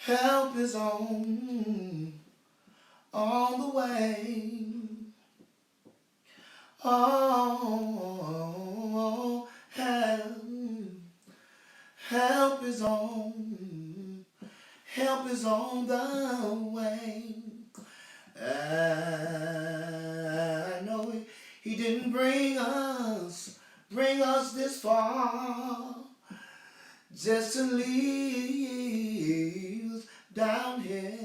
Help is on the way. Oh, help is on the way. I know he didn't bring us this far just to leave us down here.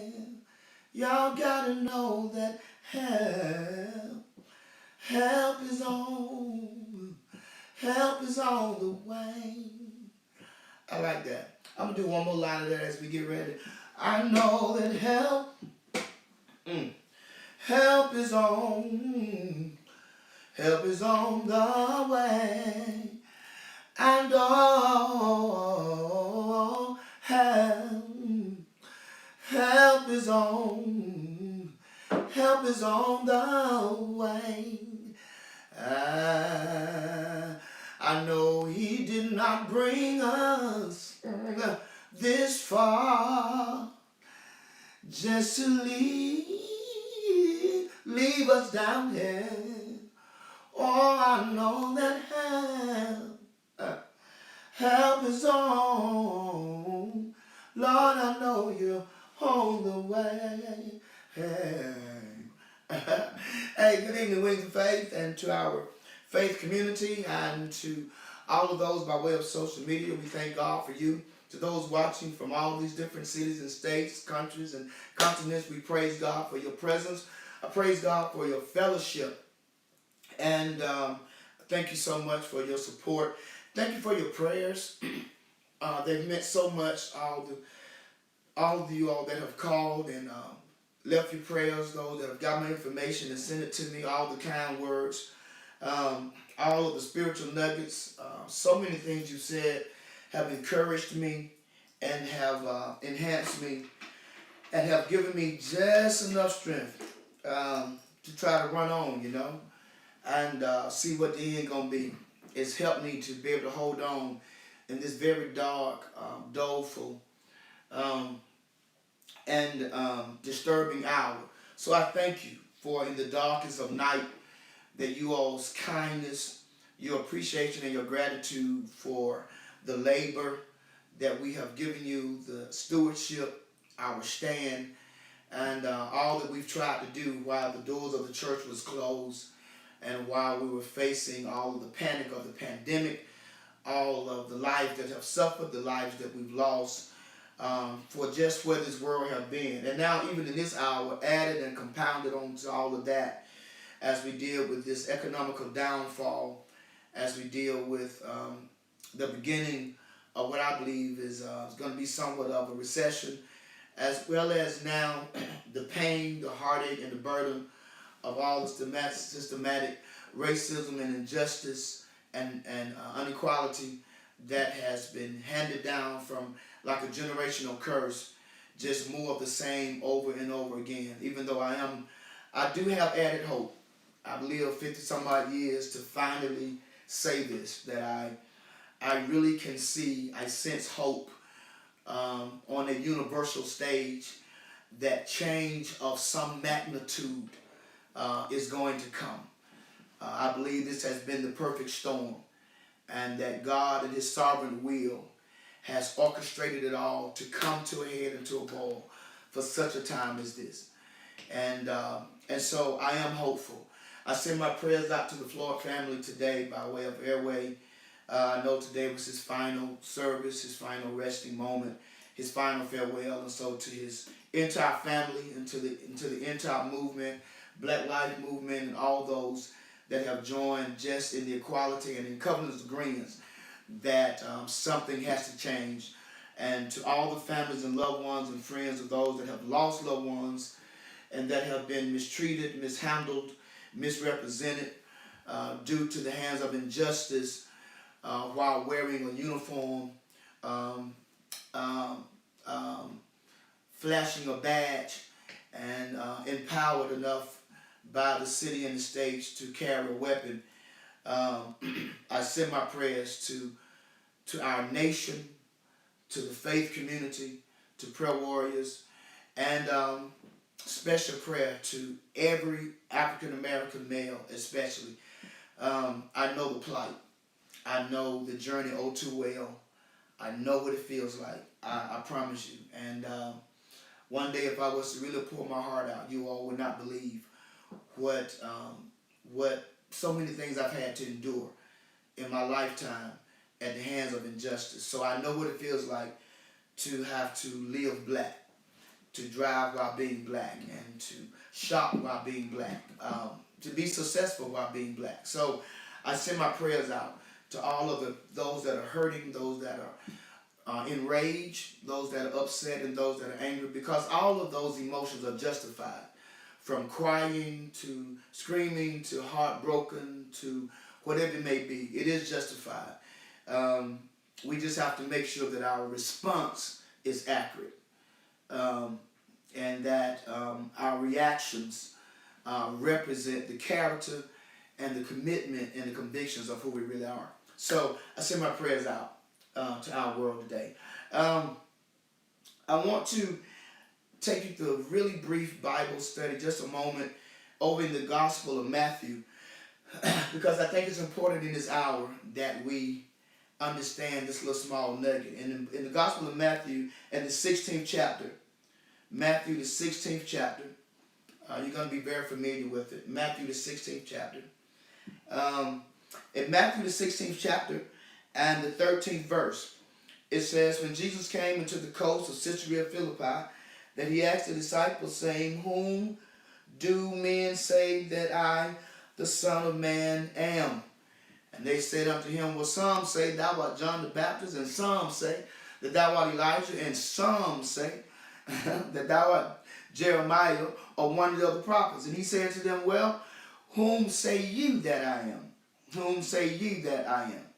Y'all gotta know that help is on the way. I like that. I'm gonna do one more line of that as we get ready. I know that help is on the way, and oh, help is on the way. I know he did not bring us this far just to leave us down here. Oh, I know that help is on. Lord, I know you're on the way. Hey, hey, good evening, Wings of Faith, and to our faith community, and to all of those by way of social media. We thank God for you. To those watching from all these different cities and states, countries, and continents, we praise God for your presence. I praise God for your fellowship. And thank you so much for your support. Thank you for your prayers. They've meant so much. All of you all that have called and left your prayers, those that have got my information and sent it to me, all the kind words, all of the spiritual nuggets, so many things you said have encouraged me and have enhanced me and have given me just enough strength to try to run on, and see what the end gonna be. It's helped me to be able to hold on in this very dark, doleful, and disturbing hour. So I thank you for in the darkest of night that you all's kindness, your appreciation and your gratitude for the labor that we have given you, the stewardship, our stand, and all that we've tried to do while the doors of the church was closed and while we were facing all of the panic of the pandemic, all of the lives that have suffered, the lives that we've lost, for just where this world has been. And now even in this hour, added and compounded onto all of that, as we deal with this economical downfall, as we deal with the beginning of what I believe is going to be somewhat of a recession, as well as now the pain, the heartache, and the burden of all the systematic racism and injustice and inequality that has been handed down from like a generational curse, just more of the same over and over again. Even though I do have added hope. I've lived 50 some odd years to finally say this, that I really can see, I sense hope on a universal stage, that change of some magnitude is going to come. I believe this has been the perfect storm, and that God in his sovereign will has orchestrated it all to come to a head and to a boil for such a time as this. And so I am hopeful. I send my prayers out to the Floyd family today by way of airway. I know today was his final service, his final resting moment, his final farewell, and so to his entire family and to the entire movement, Black Lives Movement, and all those that have joined just in the equality and in covenant agreements that something has to change. And to all the families and loved ones and friends of those that have lost loved ones and that have been mistreated, mishandled, misrepresented due to the hands of injustice while wearing a uniform, flashing a badge, and empowered enough by the city and the states to carry a weapon. I send my prayers to our nation, to the faith community, to prayer warriors, and special prayer to every African American male, especially. I know the plight. I know the journey oh too well. I know what it feels like. I promise you. And one day, if I was to really pour my heart out, you all would not believe what so many things I've had to endure in my lifetime at the hands of injustice. So I know what it feels like to have to live black, to drive while being black, and to shop while being black, to be successful while being black. So I send my prayers out to all of those that are hurting, those that are enraged, those that are upset, and those that are angry, because all of those emotions are justified. From crying to screaming to heartbroken to whatever it may be, it is justified. We just have to make sure that our response is accurate, and that our reactions represent the character and the commitment and the convictions of who we really are. So I send my prayers out to our world today. I want to take you through a really brief Bible study, just a moment, over in the Gospel of Matthew, because I think it's important in this hour that we understand this little small nugget. In the Gospel of Matthew, in the 16th chapter, Matthew the 16th chapter, you're going to be very familiar with it. Matthew the 16th chapter. In Matthew the 16th chapter and the 13th verse, it says, when Jesus came into the coast of Caesarea Philippi, that he asked the disciples, saying, whom do men say that I, the Son of Man, am? And they said unto him, well, some say thou art John the Baptist, and some say that thou art Elijah, and some say that thou art Jeremiah, or one of the other prophets. And he said to them, well, whom say you that I am? Whom say ye that I am?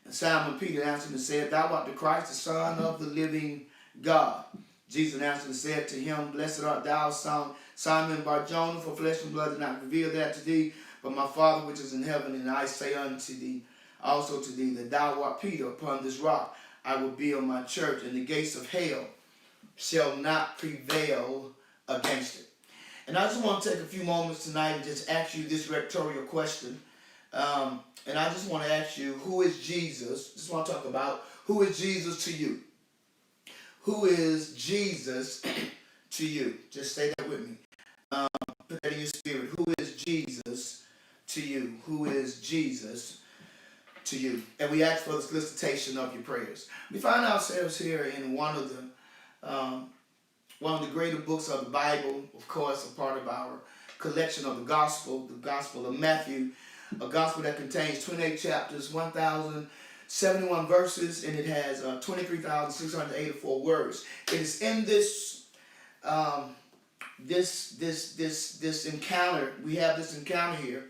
And Simon Peter answered and said, thou art the Christ, the Son of the living God. Jesus answered and said to him, blessed art thou, Simon Bar-Jonah, for flesh and blood did not reveal that to thee, but my Father which is in heaven. And I say unto thee, also to thee, that thou art Peter. Upon this rock I will build my church, and the gates of hell shall not prevail against it. And I just want to take a few moments tonight and just ask you this rhetorical question. And I just want to ask you, who is Jesus? Just want to talk about, who is Jesus to you? Who is Jesus to you? Just say that with me. Put that in your spirit. Who is Jesus to you? Who is Jesus to you? And we ask for the solicitation of your prayers. We find ourselves here in one of the greater books of the Bible, of course, a part of our collection of the Gospel of Matthew, a Gospel that contains 28 chapters, 1,071 verses, and it has 23,684 words. It is in this encounter. We have this encounter here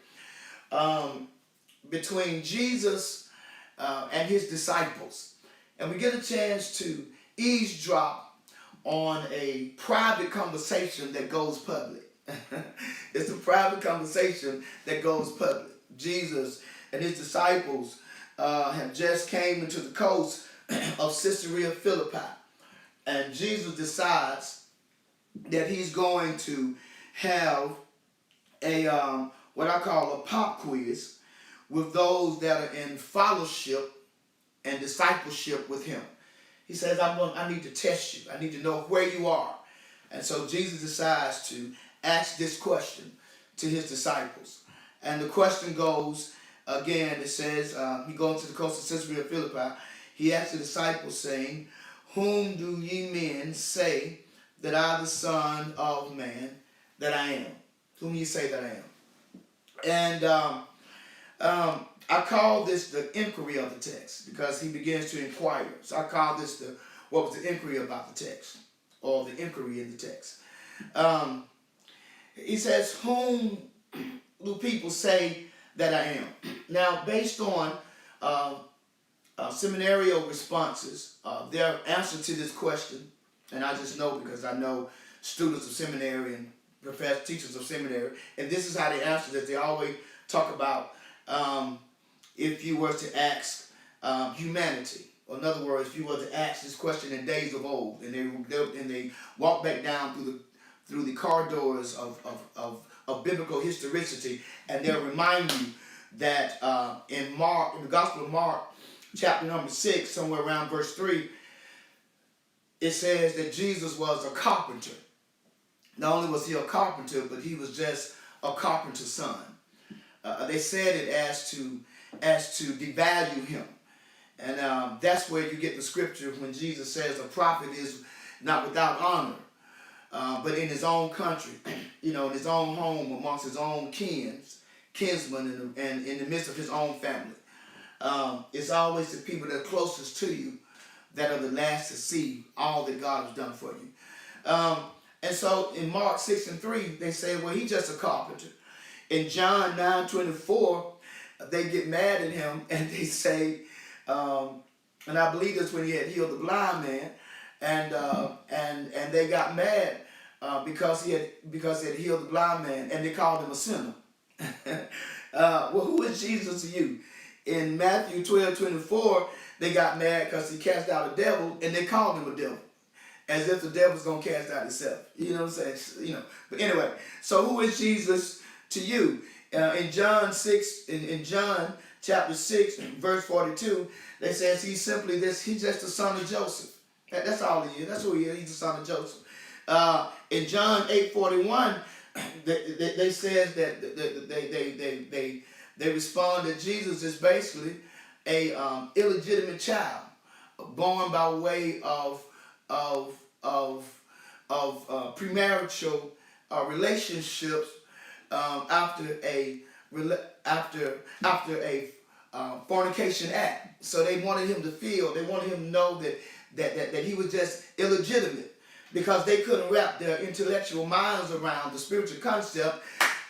between Jesus and his disciples, and we get a chance to eavesdrop on a private conversation that goes public. It's a private conversation that goes public. Jesus and his disciples have just came into the coast of Caesarea Philippi, and Jesus decides that he's going to have a what I call a pop quiz with those that are in fellowship and discipleship with him. He says, I need to test you. I need to know where you are. And so Jesus decides to ask this question to his disciples. And the question goes, again, it says, he goes to the coast of Caesarea Philippi. He asks the disciples, saying, whom do ye men say that I, the Son of Man, that I am? Whom ye say that I am? And I call this the inquiry of the text, because he begins to inquire. So I call this what was the inquiry about the text, or the inquiry in the text. He says, whom do people say that I am? Now, based on seminarial responses, their answer to this question, and I just know because I know students of seminary and teachers of seminary, and this is how they answer this. They always talk about if you were to ask humanity, Or in other words, if you were to ask this question in days of old, and they walk back down through the corridors of biblical historicity, and they'll remind you that in the Gospel of Mark, chapter number 6, somewhere around verse 3, it says that Jesus was a carpenter. Not only was he a carpenter, but he was just a carpenter's son. They said it as to devalue him. And that's where you get the scripture when Jesus says a prophet is not without honor, but in his own country, in his own home, amongst his own kinsmen, and in the midst of his own family. It's always the people that are closest to you that are the last to see all that God has done for you. And so in Mark 6:3, they say, well, he's just a carpenter. In John 9:24, they get mad at him and they say, and I believe that's when he had healed the blind man, and they got mad because he had healed the blind man, and they called him a sinner. Well, who is Jesus to you? In Matthew 12:24, they got mad because he cast out a devil, and they called him a devil, as if the devil's gonna cast out himself. You know what I'm saying? But anyway, so who is Jesus to you? In John chapter 6, verse 42, they says he's simply this. He's just the son of Joseph. That's all he is. That's who he is. He's the son of Joseph. In John 8:41, they says that they respond that Jesus is basically a illegitimate child, born by way of premarital relationships after a fornication act. So they wanted him to know that he was just illegitimate, because they couldn't wrap their intellectual minds around the spiritual concept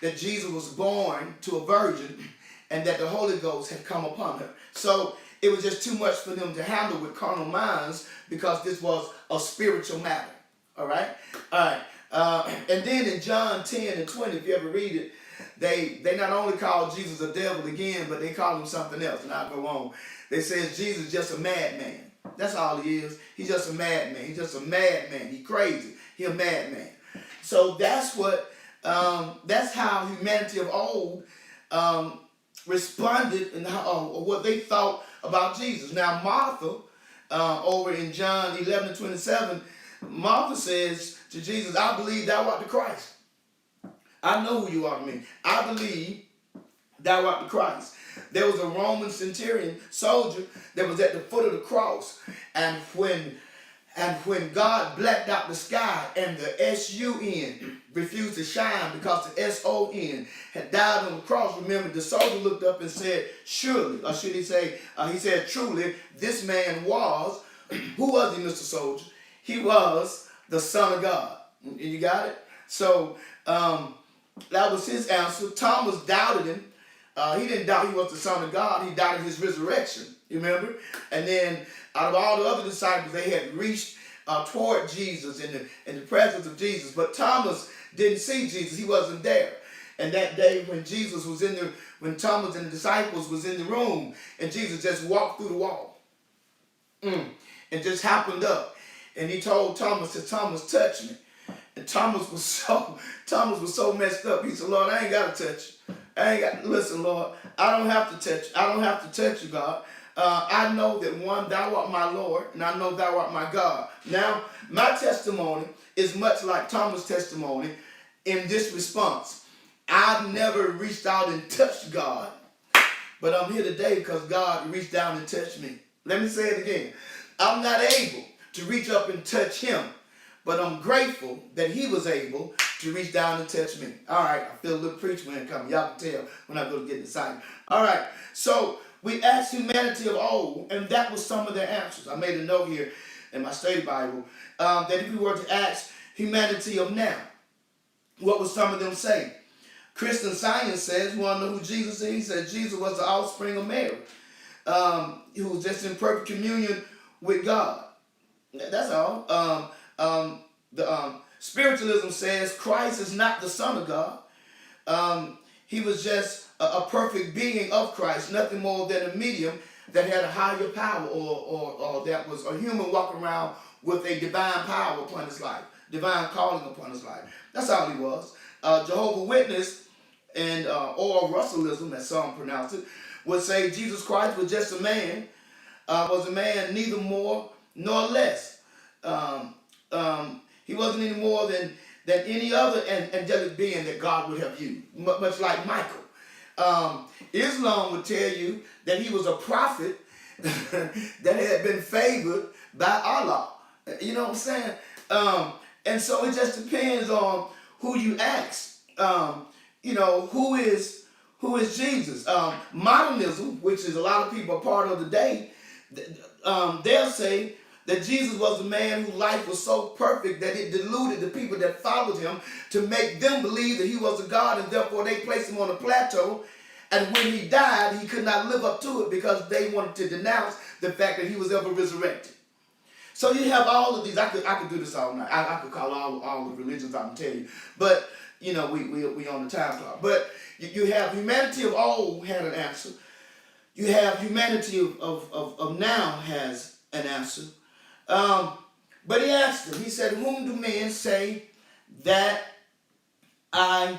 that Jesus was born to a virgin and that the Holy Ghost had come upon her. So it was just too much for them to handle with carnal minds, because this was a spiritual matter. All right? And then in John 10:20, if you ever read it, they not only call Jesus a devil again, but they call him something else, and I'll go on. They say Jesus is just a madman. That's all he is. He's just a madman. He's just a madman. He's crazy. He's a madman. So that's how humanity of old responded, and what they thought about Jesus. Now Martha, over in John 11:27, Martha says to Jesus, I believe thou art the Christ. I know who you are to me. I believe thou art the Christ. There was a Roman centurion soldier that was at the foot of the cross, and when God blacked out the sky and the S-U-N refused to shine because the S-O-N had died on the cross, remember, the soldier looked up and said, surely, or should he say, he said, truly, this man was, who was he, Mr. Soldier? He was the Son of God. You got it? So that was his answer. Thomas doubted him. He didn't doubt he was the Son of God. He doubted his resurrection. You remember? And then out of all the other disciples, they had reached toward Jesus in the presence of Jesus. But Thomas didn't see Jesus. He wasn't there. And that day when when Thomas and the disciples was in the room, and Jesus just walked through the wall and just happened up. And he told Thomas, said, Thomas, touch me. And Thomas was so messed up. He said, Lord, I ain't got to touch you. Listen, Lord, I don't have to touch you. I don't have to touch you, God. I know that one, thou art my Lord, and I know thou art my God. Now, my testimony is much like Thomas' testimony in this response. I've never reached out and touched God, but I'm here today because God reached down and touched me. Let me say it again. I'm not able to reach up and touch him, but I'm grateful that he was able to reach down and touch me. All right, I feel a little preach when it comes. Y'all can tell when I go to get excited. All right, so we asked humanity of old, and that was some of their answers. I made a note here in my study Bible that if we were to ask humanity of now, what would some of them say? Christian Science says, you want to know who Jesus is? He said Jesus was the offspring of Mary, who was just in perfect communion with God. That's all. Spiritualism says Christ is not the Son of God. He was just a perfect being of Christ, nothing more than a medium that had a higher power, or that was a human walking around with a divine power upon his life, divine calling upon his life. That's all he was. Jehovah's Witness and or Russellism, as some pronounce it, would say Jesus Christ was just a man, was a man neither more nor less. Um, he wasn't any more than any other angelic being that God would have used, much like Michael. Islam would tell you that he was a prophet that had been favored by Allah. You know what I'm saying? And so it just depends on who you ask. Who is Jesus? Modernism, which is a lot of people are part of today, they'll say that Jesus was a man whose life was so perfect that it deluded the people that followed him to make them believe that he was a God, and therefore they placed him on a plateau. And when he died, he could not live up to it because they wanted to denounce the fact that he was ever resurrected. So you have all of these. I could do this all night. I could call all the religions out and tell you. But, we on the time clock. But you have humanity of old had an answer. You have humanity of now has an answer. But he asked them, he said, whom do men say that I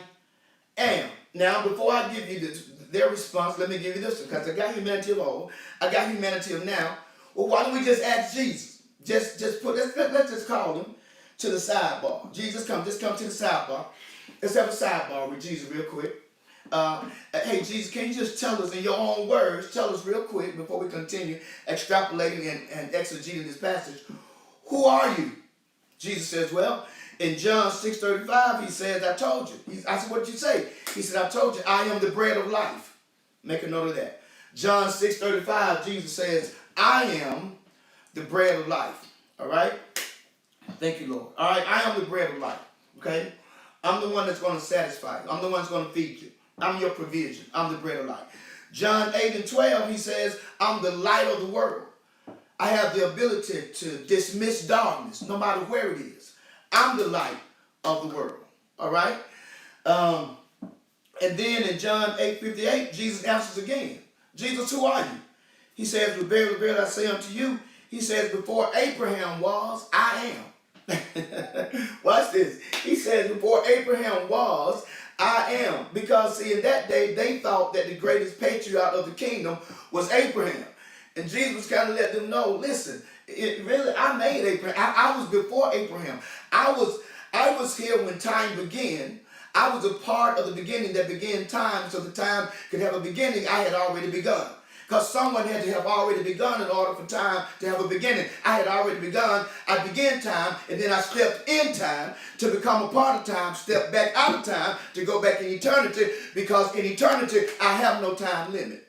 am? Now, before I give you their response, let me give you this one, because I got humanity of old, I got humanity of now. Well, why don't we just ask Jesus? Let's just call him to the sidebar. Jesus, just come to the sidebar. Let's have a sidebar with Jesus real quick. Hey, Jesus, can you just tell us in your own words, tell us real quick before we continue extrapolating and exegeting this passage, who are you? Jesus says, well, in John 6:35, he says, I told you. I said, what did you say? He said, I told you, I am the bread of life. Make a note of that. John 6:35, Jesus says, I am the bread of life. All right? Thank you, Lord. All right, I am the bread of life. Okay? I'm the one that's going to satisfy you. I'm the one that's going to feed you. I'm your provision. I'm the bread of life. John 8:12, he says, I'm the light of the world. I have the ability to dismiss darkness, no matter where it is. I'm the light of the world. All right? And then in John 8:58, Jesus answers again. Jesus, who are you? He says, verily, verily, I say unto you, he says, before Abraham was, I am. Watch this. He says, before Abraham was, I am. Because, see, in that day, they thought that the greatest patriarch of the kingdom was Abraham. And Jesus kind of let them know, listen, I made Abraham. I was before Abraham. I was here when time began. I was a part of the beginning that began time, so the time could have a beginning. I had already begun. Because someone had to have already begun in order for time to have a beginning. I had already begun. I began time, and then I stepped in time to become a part of time, stepped back out of time to go back in eternity, because in eternity, I have no time limit.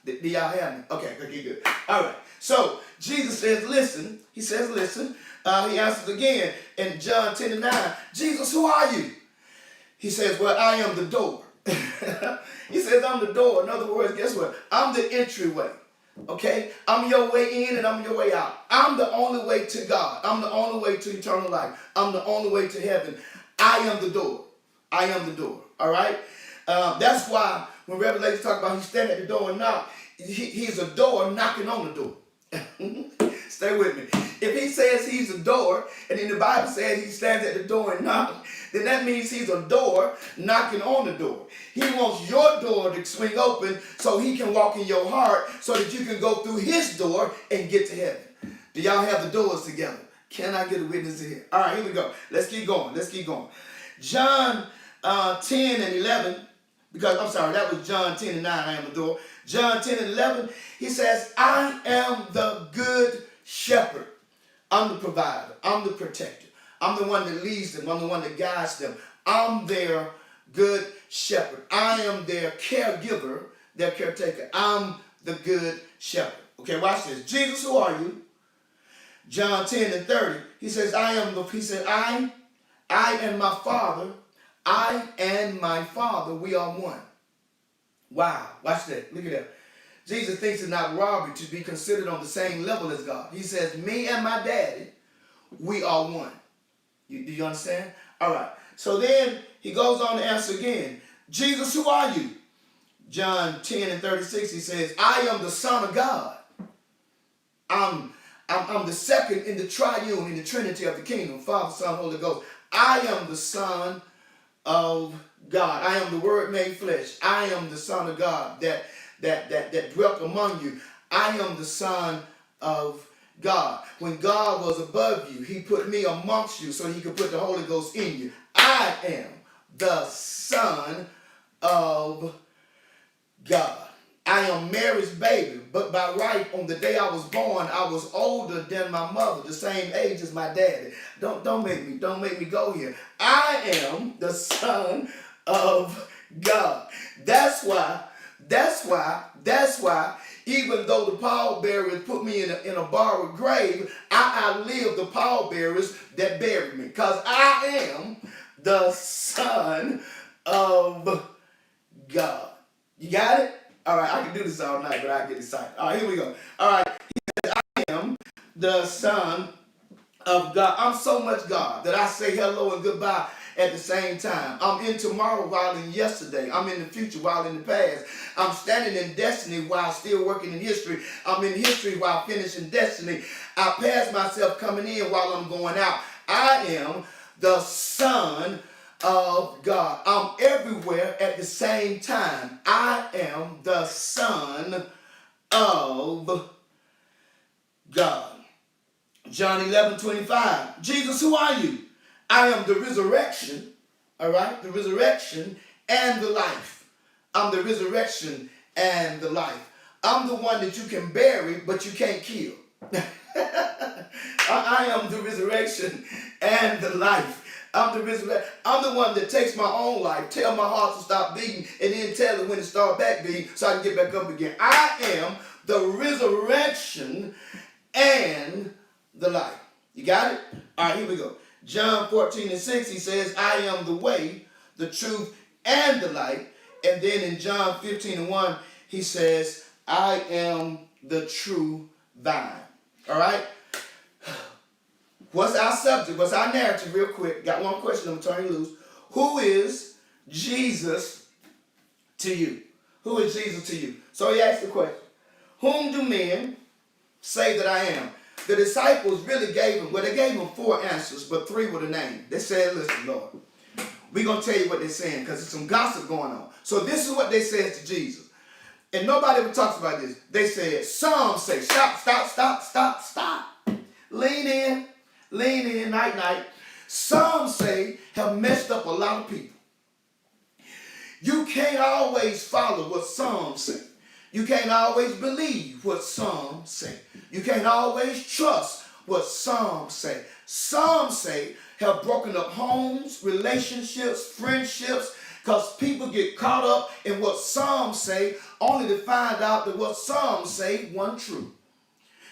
Do y'all have me? Okay, good. All right. So, Jesus says, listen. He says, listen. He answers again in John 10:9. Jesus, who are you? He says, well, I am the door. He says, I'm the door. In other words, guess what? I'm the entryway. Okay? I'm your way in and I'm your way out. I'm the only way to God. I'm the only way to eternal life. I'm the only way to heaven. I am the door. I am the door. All right? That's why when Revelation talks about he stand at the door and knock, he's a door knocking on the door. Stay with me. If he says he's a door, and then the Bible says he stands at the door and knocks, then that means he's a door knocking on the door. He wants your door to swing open so he can walk in your heart so that you can go through his door and get to heaven. Do y'all have the doors together? Can I get a witness here? All right, here we go. Let's keep going. John 10:11, because I'm sorry, that was John 10:9, I am the door. John 10:11, he says, I am the good shepherd. I'm the provider. I'm the protector. I'm the one that leads them. I'm the one that guides them. I'm their good shepherd. I am their caregiver, their caretaker. I'm the good shepherd. Okay, watch this. Jesus, who are you? John 10:30. He says, I and my Father, I and my Father, we are one. Wow, watch that. Look at that. Jesus thinks it's not robbery to be considered on the same level as God. He says, me and my daddy, we are one. Do you understand? All right. So then he goes on to answer again. Jesus, who are you? John 10 and 36, he says, I am the Son of God. I'm the second in the triune, in the Trinity of the kingdom, Father, Son, Holy Ghost. I am the Son of God. I am the Word made flesh. I am the Son of God that dwelt among you. I am the Son of God. When God was above you, he put me amongst you so he could put the Holy Ghost in you. I am the Son of God. I am Mary's baby, but by right, on the day I was born, I was older than my mother, the same age as my daddy. Don't make me go here. I am the Son of God. That's why, even though the pallbearers put me in a borrowed grave, I outlived the pallbearers that buried me. Because I am the Son of God. You got it? All right, I can do this all night, but I get excited. All right, here we go. All right, I am the Son of God. I'm so much God that I say hello and goodbye at the same time. I'm in tomorrow while in yesterday. I'm in the future while in the past. I'm standing in destiny while still working in history. I'm in history while finishing destiny. I pass myself coming in while I'm going out. I am the Son of God. I'm everywhere at the same time. I am the Son of God. John 11:25. Jesus, who are you? I am the resurrection. All right? The resurrection and the life. I'm the resurrection and the life. I'm the one that you can bury, but you can't kill. I am the resurrection and the life. I'm the one that takes my own life, tell my heart to stop beating, and then tell it when to start back beating so I can get back up again. I am the resurrection and the life. You got it? All right, here we go. John 14 and 6, he says, I am the way, the truth, and the life. And then in John 15 and 1, he says, I am the true vine. All right? What's our subject? What's our narrative? Real quick. Got one question. I'm turning loose. Who is Jesus to you? Who is Jesus to you? So he asked the question, whom do men say that I am? The disciples really gave him, they gave him 4 answers, but 3 were the name. They said, listen, Lord, we're going to tell you what they're saying because there's some gossip going on. So this is what they said to Jesus. And nobody ever talks about this. They said, some say, stop. Lean in, night. Some say have messed up a lot of people. You can't always follow what some say. You can't always believe what some say. You can't always trust what some say. Some say have broken up homes, relationships, friendships, because people get caught up in what some say only to find out that what some say wasn't true.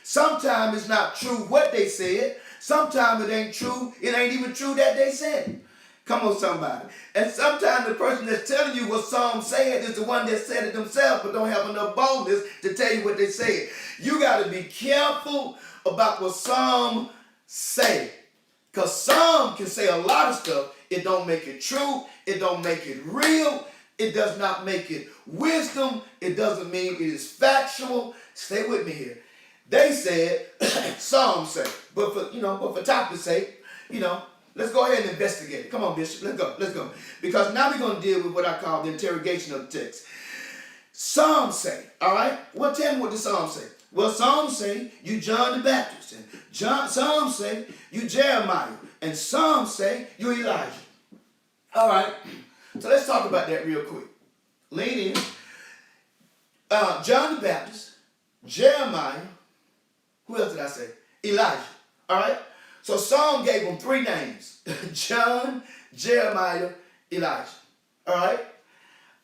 Sometimes it's not true what they said. Sometimes it ain't true. It ain't even true that they said it. Come on, somebody. And sometimes the person that's telling you what some said is the one that said it themselves but don't have enough boldness to tell you what they said. You got to be careful about what some say. Because some can say a lot of stuff. It don't make it true. It don't make it real. It does not make it wisdom. It doesn't mean it is factual. Stay with me here. They said, some say, but for topic's sake, let's go ahead and investigate. Come on, Bishop, let's go. Because now we're going to deal with what I call the interrogation of the text. Some say, all right? Well, tell me what the some say. Well, some say you John the Baptist, and some say you Jeremiah, and some say you Elijah. All right, so let's talk about that real quick. Lean in. John the Baptist, Jeremiah, who else did I say? Elijah. All right? So some gave him 3 names. John, Jeremiah, Elijah. All right?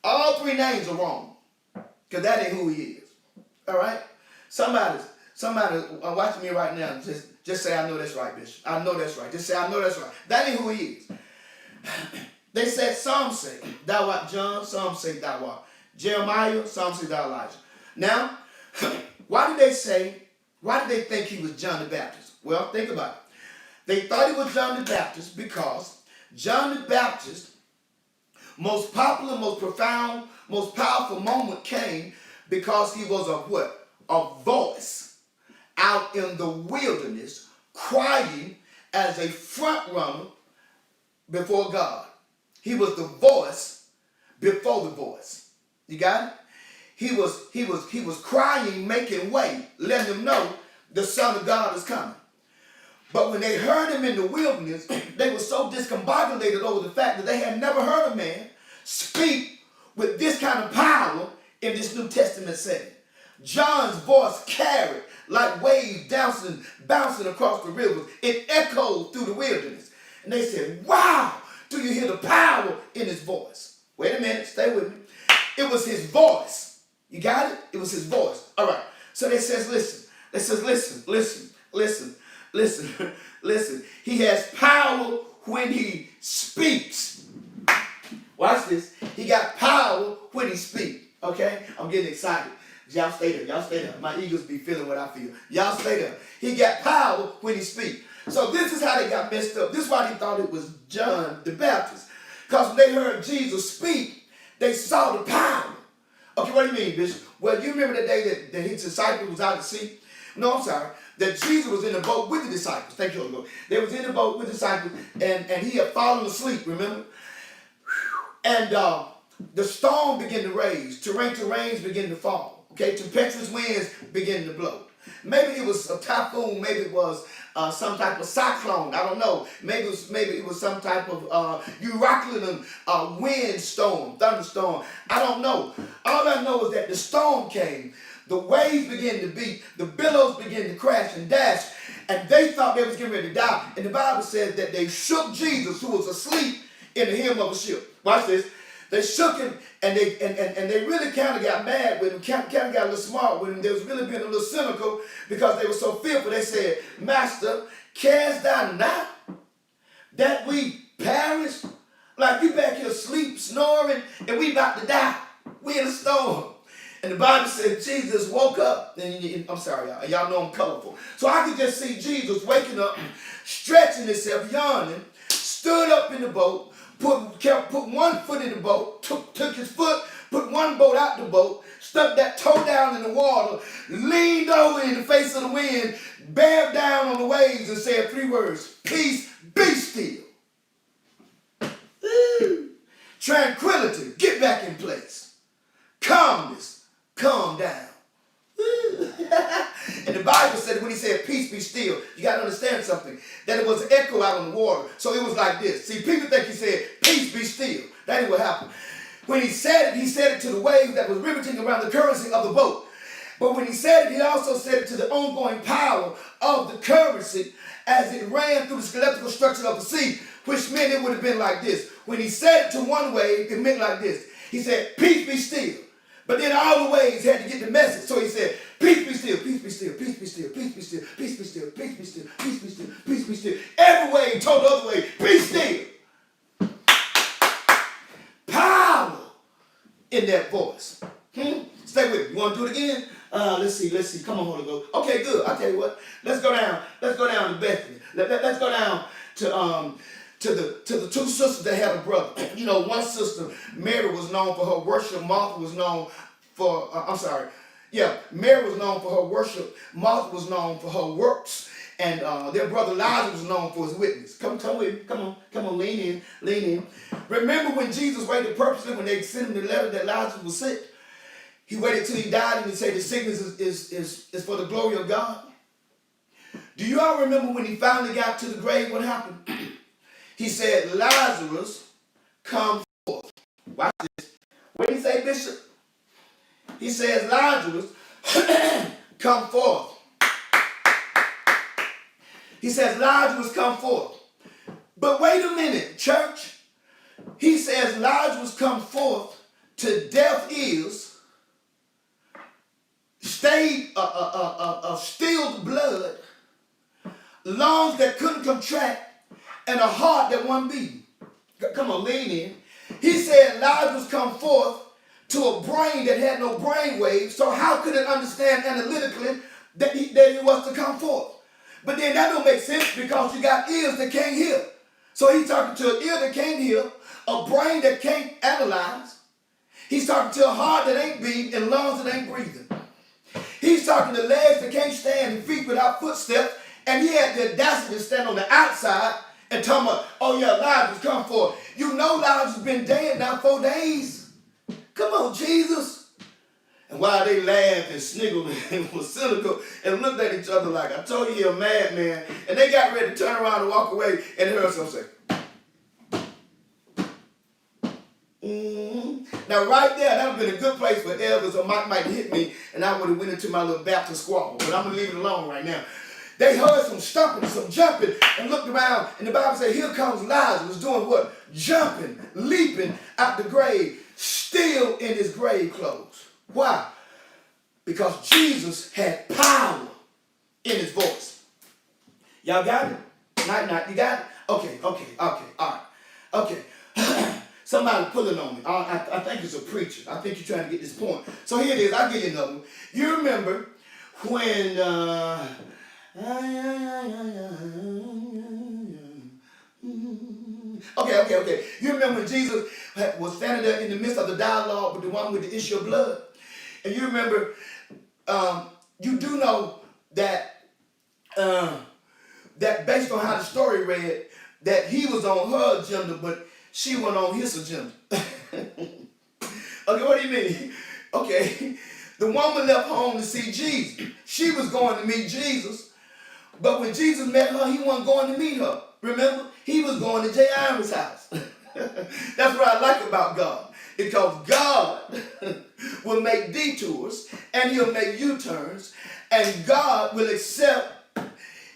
All 3 names are wrong. Because that ain't who he is. All right? Somebody watching me right now, just say, I know that's right, Bishop. I know that's right. Just say, I know that's right. That ain't who he is. They said, some say, thou art John, some say thou art Jeremiah, some say thou Elijah. Now, why did they think he was John the Baptist? Well, think about it. They thought he was John the Baptist because John the Baptist most popular, most profound, most powerful moment came because he was a what? A voice out in the wilderness crying as a front runner before God. He was the voice before the voice. You got it? He was crying, making way, letting them know the Son of God is coming. But when they heard him in the wilderness, they were so discombobulated over the fact that they had never heard a man speak with this kind of power in this New Testament setting. John's voice carried like waves bouncing across the rivers. It echoed through the wilderness. And they said, wow, do you hear the power in his voice? Wait a minute, stay with me. It was his voice. You got it? It was his voice. All right. So they says, listen. They says, listen. He has power when he speaks. Watch this. He got power when he speaks. Okay? I'm getting excited. Y'all stay there. Y'all stay there. My eagles be feeling what I feel. Y'all stay there. He got power when he speaks. So this is how they got messed up. This is why they thought it was John the Baptist. Because when they heard Jesus speak, they saw the power. Okay, what do you mean, Bishop? Well, you remember the day that his disciples was out at sea? No, I'm sorry. That Jesus was in the boat with the disciples. Thank you, Holy Ghost. They was in the boat with the disciples, and he had fallen asleep, remember? And the storm began to rage. Terrains began to fall. Okay, tempestuous winds began to blow. Maybe it was a typhoon. Maybe it was some type of cyclone. I don't know. Maybe it was some type of Euroclidon wind storm, thunderstorm. I don't know. All I know is that the storm came. The waves began to beat. The billows began to crash and dash. And they thought they was getting ready to die. And the Bible says that they shook Jesus, who was asleep in the helm of a ship. Watch this. They shook him, and they really kind of got mad with him, kind of got a little smart with him. They was really being a little cynical because they were so fearful. They said, Master, carest thou not that we perish? Like you back here asleep, snoring, and we about to die. We in a storm. And the Bible said Jesus woke up. And I'm sorry, y'all. Y'all know I'm colorful. So I could just see Jesus waking up, stretching himself, yawning, stood up in the boat, put one foot in the boat, took his foot, put one boat out the boat, stuck that toe down in the water, leaned over in the face of the wind, bared down on the waves and said 3 words, peace, be still. Tranquility, get back in place. Calmness, calm down. And the Bible said that when he said peace be still, you got to understand something, that it was an echo out on the water. So it was like this. See, people think he said peace be still. That ain't what happened. When he said it to the wave that was riveting around the currency of the boat. But when he said it, he also said it to the ongoing power of the currency as it ran through the skeletal structure of the sea, which meant it would have been like this. When he said it to one wave, it meant like this. He said, peace be still. But then all the waves had to get the message. So he said, peace be still, peace be still, peace be still, peace be still, peace be still, peace be still, peace be still, peace be still. Every wave told the other wave, be still. Power in that voice. Stay with me. You want to do it again? Let's see. Come on, Holy Ghost. Okay, good. I'll tell you what. Let's go down to Bethany. Let's go down to the 2 sisters that had a brother. You know, one sister, Mary, was known for her worship. Martha was known for, Mary was known for her worship. Martha was known for her works. And their brother Lazarus was known for his witness. Come with me. Come on, lean in. Remember when Jesus waited purposely when they sent him the letter that Lazarus was sick? He waited till he died and he said the sickness is for the glory of God. Do you all remember when he finally got to the grave, what happened? He said, Lazarus, come forth. Watch this. What did he say, Bishop? He says, Lazarus, come forth. He says, Lazarus, come forth. But wait a minute, church. He says, Lazarus, come forth to deaf ears, stilled blood, lungs that couldn't contract, and a heart that wasn't beating. Come on, lean in. He said Lazarus come forth to a brain that had no brain waves, so how could it understand analytically that he was to come forth? But then that don't make sense because you got ears that can't hear. So he's talking to an ear that can't hear, a brain that can't analyze. He's talking to a heart that ain't beating and lungs that ain't breathing. He's talking to legs that can't stand and feet without footsteps. And he had the audacity to stand on the outside and talk about, oh yeah, Lazarus come forth. You know Lazarus has been dead now 4 days. Come on, Jesus. And while they laughed and sniggled and was cynical and looked at each other like, I told you you're a madman. And they got ready to turn around and walk away and heard someone say, Now right there, that would have been a good place for Elvis or Mike might have hit me and I would have went into my little Baptist squabble. But I'm going to leave it alone right now. They heard some stomping, some jumping, and looked around, and the Bible said, here comes Lazarus doing what? Jumping, leaping out the grave, still in his grave clothes. Why? Because Jesus had power in his voice. Y'all got it? Night, you got it? Okay, all right. Okay. Somebody pulling on me. I think it's a preacher. I think you're trying to get this point. So here it is. I'll give you another one. You remember when... Okay. You remember when Jesus was standing there in the midst of the dialogue with the one with the issue of blood? And you remember, you do know that that based on how the story read, that he was on her agenda, but she went on his agenda. Okay, what do you mean? Okay, the woman left home to see Jesus. She was going to meet Jesus, but when Jesus met her, he wasn't going to meet her. Remember? He was going to Jairus' house. That's what I like about God. Because God will make detours and he'll make U-turns, and God will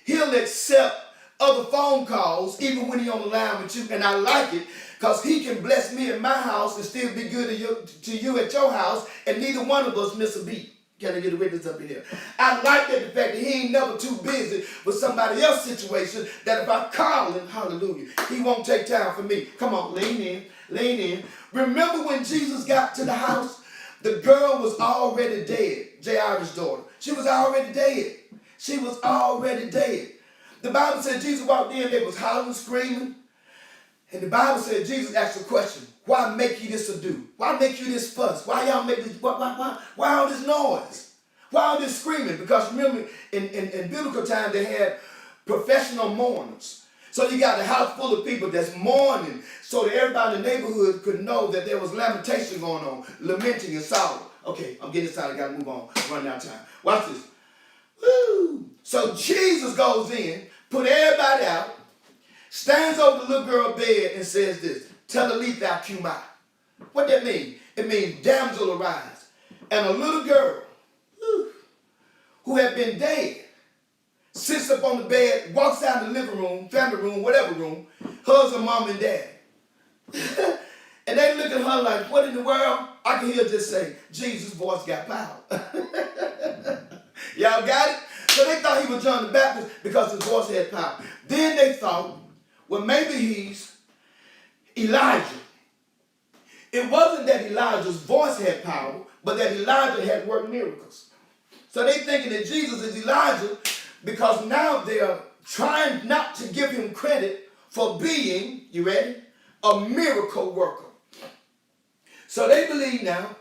he'll accept other phone calls even when he's on the line with you. And I like it because he can bless me at my house and still be good to you at your house, and neither one of us miss a beat. Can I get a witness up in here? I like that the fact that he ain't never too busy with somebody else's situation, that if I call him, hallelujah, he won't take time for me. Come on, lean in. Remember when Jesus got to the house, the girl was already dead, Jairus' daughter. She was already dead. The Bible said Jesus walked in, they was howling, screaming. And the Bible said Jesus asked a question. Why make you this ado? Why make you this fuss? Why y'all make this, why all this noise? Why all this screaming? Because remember, in biblical time, they had professional mourners. So you got a house full of people that's mourning, so that everybody in the neighborhood could know that there was lamentation going on, lamenting and sorrow. Okay, I'm getting excited, I gotta move on, running out of time. Watch this. Woo! So Jesus goes in, put everybody out, stands over the little girl's bed and says this, Talitha cumi. What that mean? It means damsel arise. And a little girl who had been dead sits up on the bed, walks out in the living room, family room, whatever room, hugs her mom and dad. And they look at her like, what in the world? I can hear her just say, Jesus' voice got power. Y'all got it? So they thought he was John the Baptist because his voice had power. Then they thought, well, maybe he's Elijah. It wasn't that Elijah's voice had power, but that Elijah had worked miracles. So they thinking that Jesus is Elijah because now they're trying not to give him credit for being, you ready, a miracle worker. So they believe now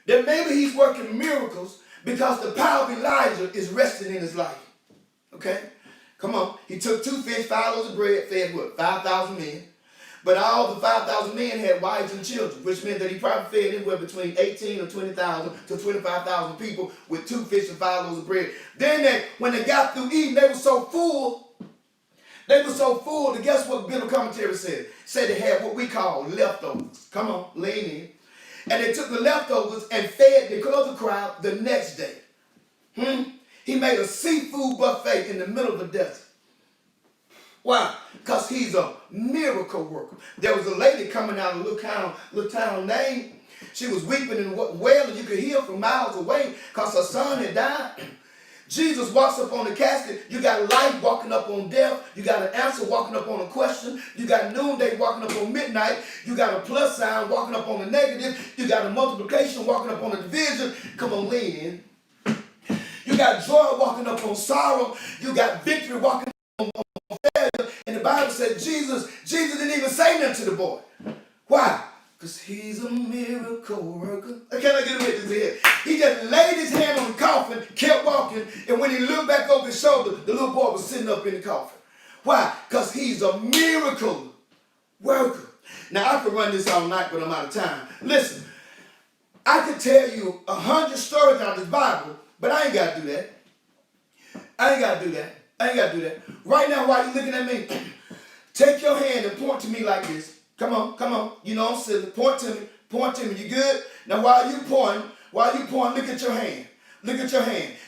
that maybe he's working miracles because the power of Elijah is resting in his life. Okay? Come on. He took 2 fish, 5 loaves of bread, fed what? 5,000 men. But all the 5,000 men had wives and children, which meant that he probably fed anywhere between 18 or 20,000 to 25,000 people with 2 fish and 5 loaves of bread. Then when they got through eating, they were so full that guess what biblical commentary said? Said they had what we call leftovers. Come on, lean in. And they took the leftovers and fed the other crowd the next day. He made a seafood buffet in the middle of the desert. Why? Because he's a miracle worker. There was a lady coming out of a little town named. She was weeping and wailing. You could hear from miles away because her son had died. Jesus walks up on the casket. You got life walking up on death. You got an answer walking up on a question. You got noonday walking up on midnight. You got a plus sign walking up on the negative. You got a multiplication walking up on the division. Come on, lean in. You got joy walking up on sorrow. You got victory walking on failure. And the Bible said Jesus didn't even say nothing to the boy. Why? Because he's a miracle worker. Can I get a witness here? He just laid his hand on the coffin, kept walking, and when he looked back over his shoulder, the little boy was sitting up in the coffin. Why? Because he's a miracle worker. Now, I could run this all night, but I'm out of time. Listen, I could tell you 100 stories out of this Bible, but I ain't got to do that. I ain't got to do that. Right now, while you're looking at me, take your hand and point to me like this. Come on. You know I'm silly. Point to me. You good? Now, while you point, look at your hand.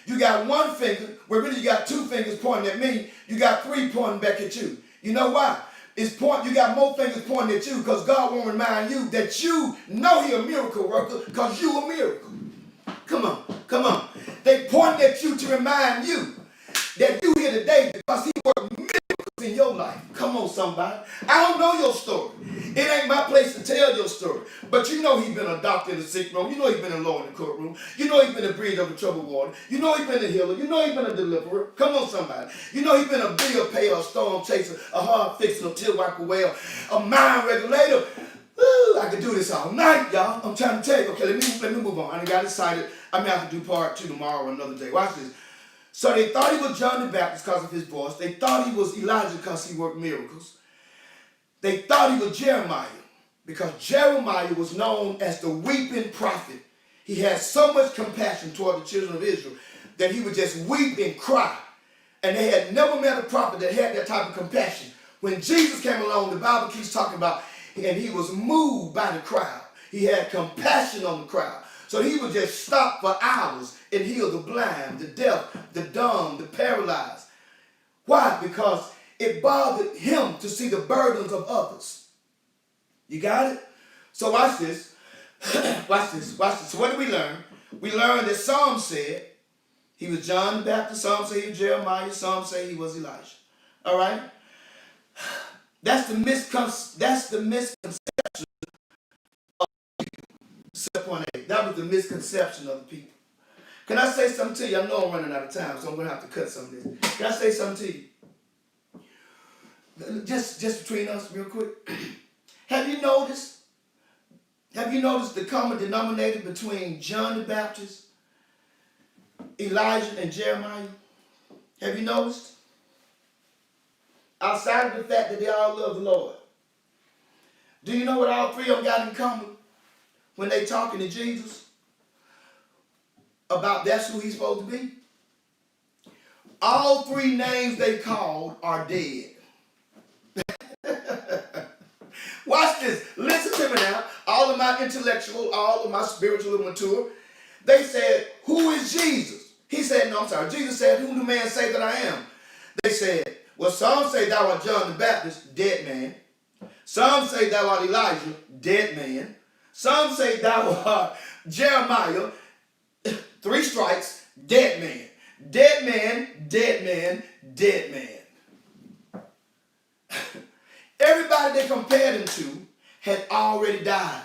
You got one finger, well, really you got two fingers pointing at me. You got three pointing back at you. You know why? You got more fingers pointing at you because God won't remind you that you know He's a miracle worker because you a miracle. Come on. They pointing at you to remind you that you here today because He worked miracles in your life. Come on, somebody. I don't know your story. It ain't my place to tell your story. But you know He's been a doctor in the sick room. You know He's been a lawyer in the courtroom. You know He's been a bridge over troubled water. You know He's been a healer. You know He's been a deliverer. Come on, somebody. You know He's been a bill payer, a storm chaser, a heart fixer, a tear wiper whale, a mind regulator. Woo, I could do this all night, y'all. I'm trying to tell you. Okay, let me move on. I got excited. I may have to do part 2 tomorrow or another day. Watch this. So they thought he was John the Baptist because of his voice. They thought he was Elijah because he worked miracles. They thought he was Jeremiah because Jeremiah was known as the weeping prophet. He had so much compassion toward the children of Israel that he would just weep and cry. And they had never met a prophet that had that type of compassion. When Jesus came along, the Bible keeps talking about, and he was moved by the crowd. He had compassion on the crowd. So he would just stop for hours and heal the blind, the deaf, the dumb, the paralyzed. Why? Because it bothered him to see the burdens of others. You got it? So watch this. Watch this. So what did we learn? We learned that some said he was John the Baptist, some say he was Jeremiah, some say he was Elijah. All right? That's the misconception. That was the misconception of the people. Can I say something to you? I know I'm running out of time, so I'm going to have to cut some of this. Can I say something to you? Just between us real quick. Have you noticed the common denominator between John the Baptist, Elijah, and Jeremiah? Have you noticed? Outside of the fact that they all love the Lord. Do you know what all three of them got in common? When they talking to Jesus about that's who he's supposed to be, all three names they called are dead. Watch this. Listen to me now. All of my intellectual, all of my spiritual mature, they said, who is Jesus? He said, no, I'm sorry. Jesus said, who do man say that I am? They said, well, some say thou art John the Baptist, dead man. Some say thou art Elijah, dead man. Some say thou art Jeremiah, 3 strikes, dead man. Dead man, dead man, dead man. Everybody they compared him to had already died.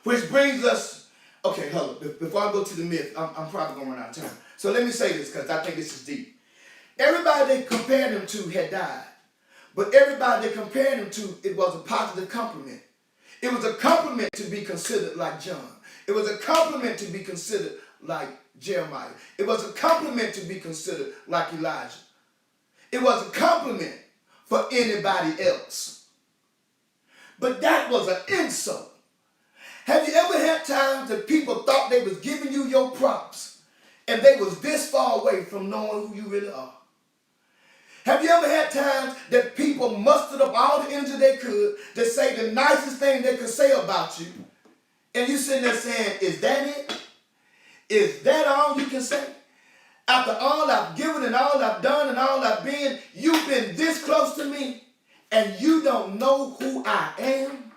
Which brings us, okay, hold up. Before I go to the myth, I'm probably going to run out of time. So let me say this because I think this is deep. Everybody they compared him to had died. But everybody they compared him to, it was a positive compliment. It was a compliment to be considered like John. It was a compliment to be considered like Jeremiah. It was a compliment to be considered like Elijah. It was a compliment for anybody else. But that was an insult. Have you ever had times that people thought they was giving you your props and they was this far away from knowing who you really are? Have you ever had times that people mustered up all the energy they could to say the nicest thing they could say about you, and you sitting there saying, is that it? Is that all you can say? After all I've given and all I've done and all I've been, you've been this close to me and you don't know who I am?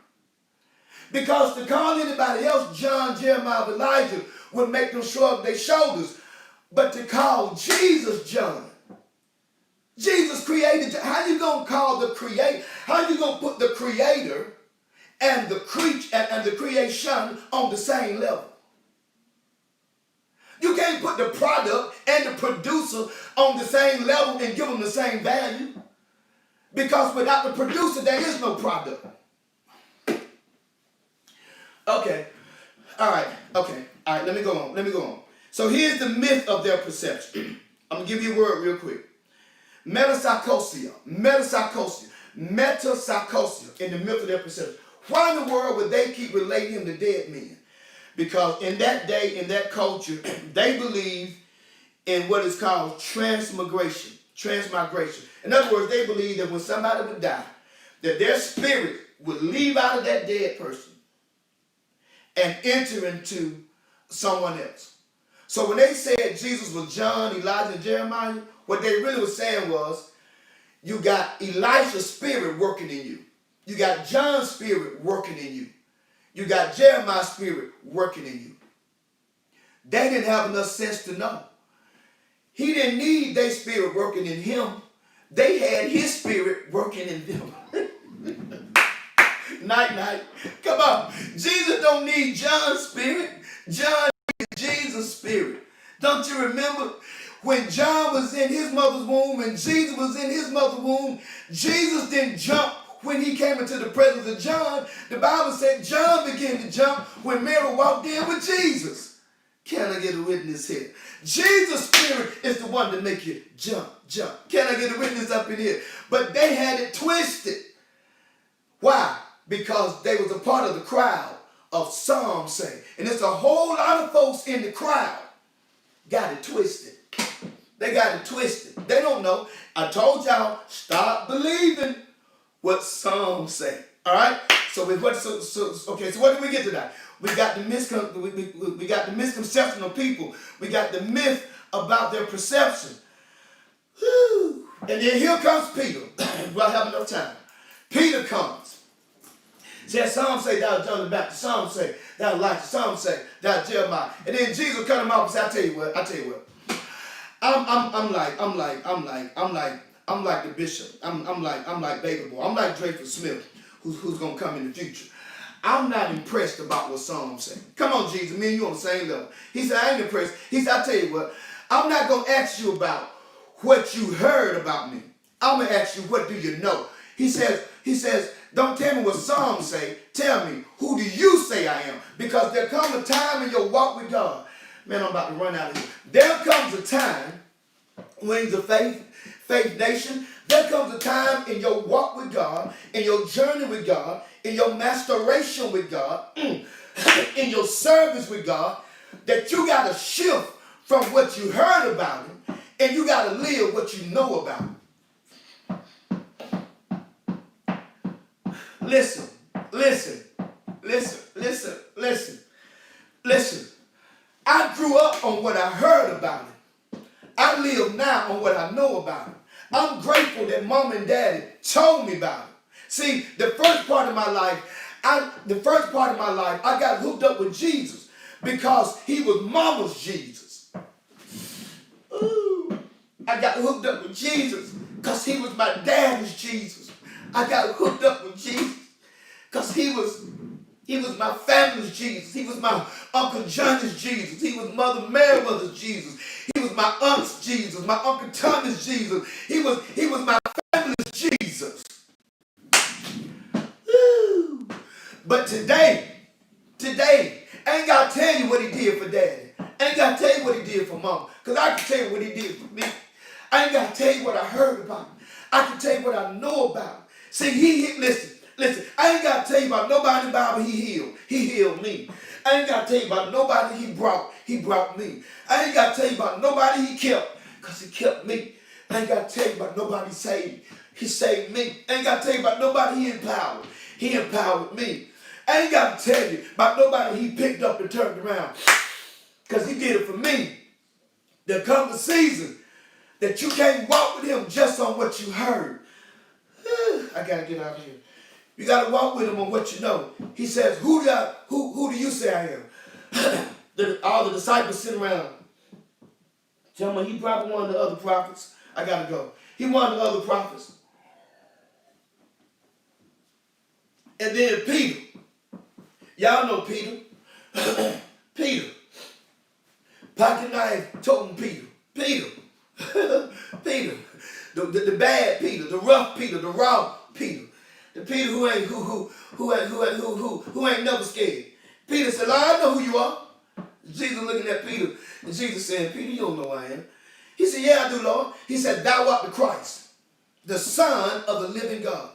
Because to call anybody else John, Jeremiah, Elijah would make them shrug their shoulders. But to call Jesus John, Jesus created, how you going to call the creator, how you going to put the creator and the creation on the same level? You can't put the product and the producer on the same level and give them the same value. Because without the producer, there is no product. Okay. All right. Okay. All right. Let me go on. So here's the myth of their perception. I'm going to give you a word real quick. Metapsychosia. Metapsychosia. Metapsychosia in the myth of their perception. Why in the world would they keep relating him to dead men? Because in that day, in that culture, they believed in what is called transmigration. Transmigration. In other words, they believed that when somebody would die, that their spirit would leave out of that dead person and enter into someone else. So when they said Jesus was John, Elijah, and Jeremiah, what they really were saying was, you got Elijah's spirit working in you. You got John's spirit working in you. You got Jeremiah's spirit working in you. They didn't have enough sense to know. He didn't need their spirit working in him. They had his spirit working in them. Night, night. Come on. Jesus don't need John's spirit. John needs Jesus' spirit. Don't you remember when John was in his mother's womb and Jesus was in his mother's womb? Jesus didn't jump when he came into the presence of John. The Bible said John began to jump when Mary walked in with Jesus. Can I get a witness here? Jesus' spirit is the one to make you jump, jump. Can I get a witness up in here? But they had it twisted. Why? Because they was a part of the crowd of some say. And there's a whole lot of folks in the crowd got it twisted. They got it twisted. They don't know. I told y'all, stop believing what some say. All right? So what did we get tonight? We got the misconception of people. We got the myth about their perception. Whew. And then here comes Peter. We'll have enough time. Peter comes. See, some say thou John the Baptist, some say thou Elijah, some say thou Jeremiah. And then Jesus cut him off and said, I tell you what. I'm like the bishop. I'm like Baby Boy. I'm like Dreyfus Smith, who's gonna come in the future. I'm not impressed about what some say. Come on, Jesus, me and you on the same level. He said, I ain't impressed. He said, I tell you what, I'm not gonna ask you about what you heard about me. I'm gonna ask you, what do you know? He says, don't tell me what some say. Tell me, who do you say I am? Because there comes a time in your walk with God. Man, I'm about to run out of here. There comes a time when the faith nation, there comes a time in your walk with God, in your journey with God, in your masturation with God, in your service with God, that you got to shift from what you heard about him, and you got to live what you know about him. Listen. I grew up on what I heard about him. I live now on what I know about him. I'm grateful that mom and daddy told me about him. See, the first part of my life, I got hooked up with Jesus because he was mama's Jesus. Ooh, I got hooked up with Jesus because he was my daddy's Jesus. I got hooked up with Jesus because he was my family's Jesus. He was my Uncle Johnny's Jesus. He was Mother Meriwether's Jesus. He was my aunt's Jesus, my Uncle Tommy's Jesus. He was my family's Jesus. Woo. But today, I ain't got to tell you what he did for daddy. I ain't got to tell you what he did for mama. Because I can tell you what he did for me. I ain't got to tell you what I heard about him. I can tell you what I know about him. See, listen, I ain't got to tell you about nobody in the Bible he healed. He healed me. I ain't got to tell you about nobody he brought me. I ain't got to tell you about nobody he kept, because he kept me. I ain't got to tell you about nobody he saved. He saved me. I ain't got to tell you about nobody he empowered. He empowered me. I ain't got to tell you about nobody he picked up and turned around, because he did it for me. There comes a season that you can't walk with him just on what you heard. I got to get out of here. You got to walk with him on what you know. He says, who do you say I am? All the disciples sitting around. Tell me, he probably one of the other prophets. I got to go. He one of the other prophets. And then Peter. Y'all know Peter. Peter. pocket knife toting Peter. Peter. Peter. The bad Peter, the rough Peter, the raw Peter. The Peter who ain't never scared. Peter said, Lord, I know who you are. Jesus looking at Peter, and Jesus saying, Peter, you don't know who I am. He said, yeah, I do, Lord. He said, thou art the Christ, the Son of the living God.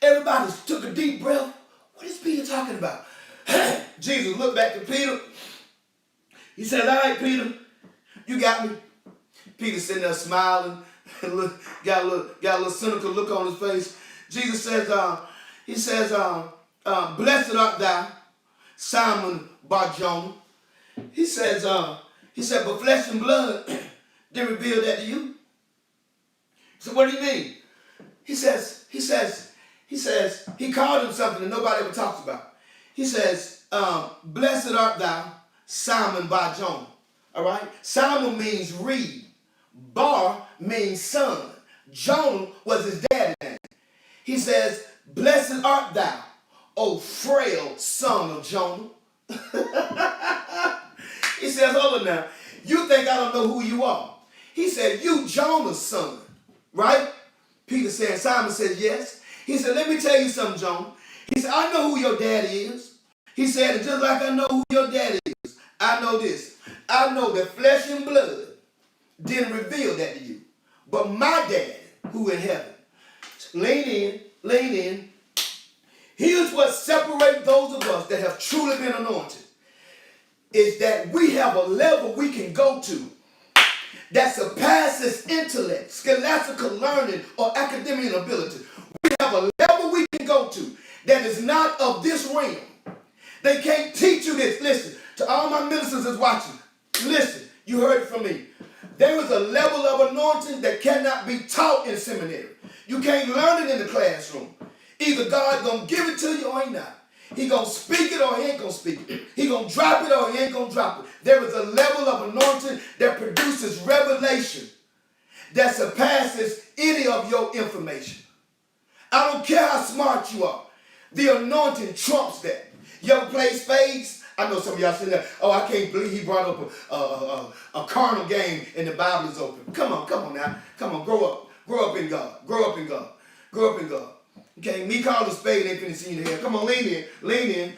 Everybody took a deep breath. What is Peter talking about? Jesus looked back to Peter. He said, all right, Peter, you got me. Peter sitting there smiling, got a little cynical look on his face. Jesus says, blessed art thou, Simon Bar-Jonah. He said, but flesh and blood didn't reveal that to you. So what do you mean? He called him something that nobody ever talks about. He says, blessed art thou, Simon Bar-Jonah. All right? Simon means reed. Bar means son. Jonah was his dad's name. He says, blessed art thou, O frail son of Jonah. He says, hold on now. You think I don't know who you are? He said, you Jonah's son, right? Peter said, Simon said, yes. He said, let me tell you something, Jonah. He said, I know who your daddy is. He said, just like I know who your daddy is, I know this. I know that flesh and blood didn't reveal that to you. But my dad, who in heaven, lean in. Here's what separates those of us that have truly been anointed, is that we have a level we can go to that surpasses intellect, scholastical learning, or academic ability. We have a level we can go to that is not of this realm. They can't teach you this. Listen, to all my ministers that's watching, listen, you heard it from me. There is a level of anointing that cannot be taught in seminary. You can't learn it in the classroom. Either God gonna give it to you or he not. He gonna speak it or he ain't gonna speak it. He gonna drop it or he ain't gonna drop it. There is a level of anointing that produces revelation that surpasses any of your information. I don't care how smart you are. The anointing trumps that. You ever play spades? I know some of y'all sitting there, oh, I can't believe he brought up a carnal game and the Bible is open. Come on now. Come on, grow up. Grow up in God. Grow up in God. Grow up in God. Okay, me call a spade ain't finna see you in the head. Come on, lean in.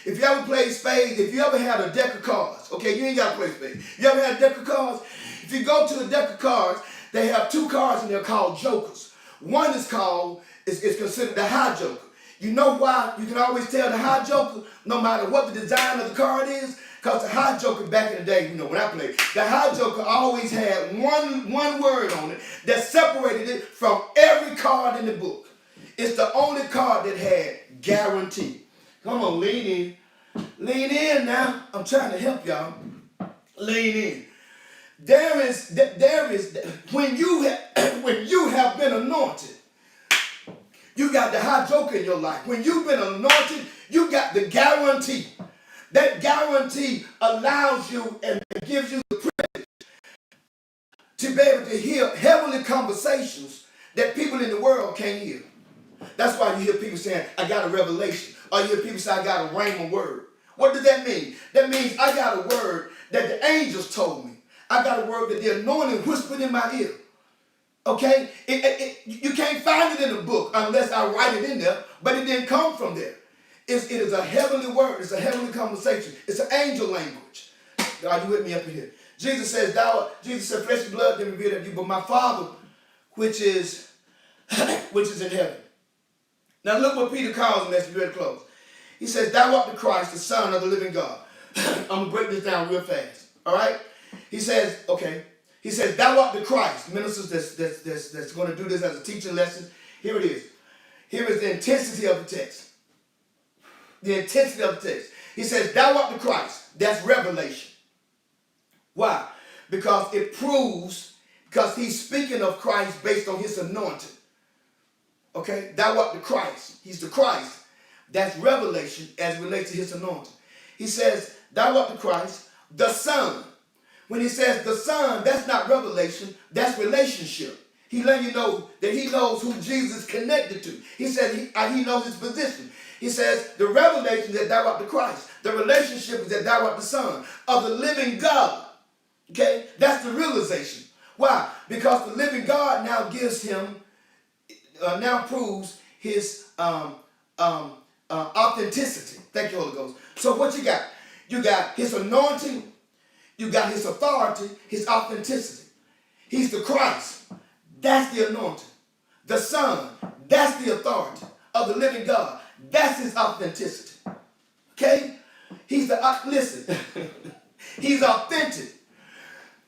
If you ever played spades, if you ever had a deck of cards, okay, you ain't got to play spades. You ever had a deck of cards? If you go to a deck of cards, they have two cards in there called jokers. One is considered the high joker. You know why you can always tell the high joker, no matter what the design of the card is? Because the high joker back in the day, when I played, the high joker always had one word on it that separated it from every card in the book. It's the only card that had guarantee. Come on, lean in. Lean in now. I'm trying to help y'all. Lean in. There is when you have been anointed, you got the high joker in your life. When you've been anointed, you got the guarantee. That guarantee allows you and gives you the privilege to be able to hear heavenly conversations that people in the world can't hear. That's why you hear people saying, I got a revelation. Or you hear people say, I got a rhema word. What does that mean? That means I got a word that the angels told me. I got a word that the anointing whispered in my ear. Okay? You can't find it in a book unless I write it in there, but it didn't come from there. It is a heavenly word. It's a heavenly conversation. It's an angel language. Are you with me up in here? Jesus said, flesh and blood didn't reveal that to you, but my Father, which is in heaven. Now look what Peter calls him as we read close. He says, thou art the Christ, the Son of the living God. I'm going to break this down real fast. All right? He says, thou art the Christ. Ministers that's going to do this as a teaching lesson. Here it is. Here is the intensity of the text. The intensity of the text. He says, thou art the Christ. That's revelation. Why? Because it proves, because he's speaking of Christ based on his anointing. Okay? Thou art the Christ. He's the Christ. That's revelation as it relates to his anointing. He says, thou art the Christ, the Son. When he says the Son, that's not revelation, that's relationship. He let you know that he knows who Jesus is connected to. He said he knows his position. He says the revelation is that thou art the Christ. The relationship is that thou art the Son of the living God. Okay? That's the realization. Why? Because the living God now gives him, now proves his authenticity. Thank you, Holy Ghost. So what you got? You got his anointing. You got his authority, his authenticity. He's the Christ. That's the anointing. The Son. That's the authority of the living God. That's his authenticity. Okay? He's listen. He's authentic.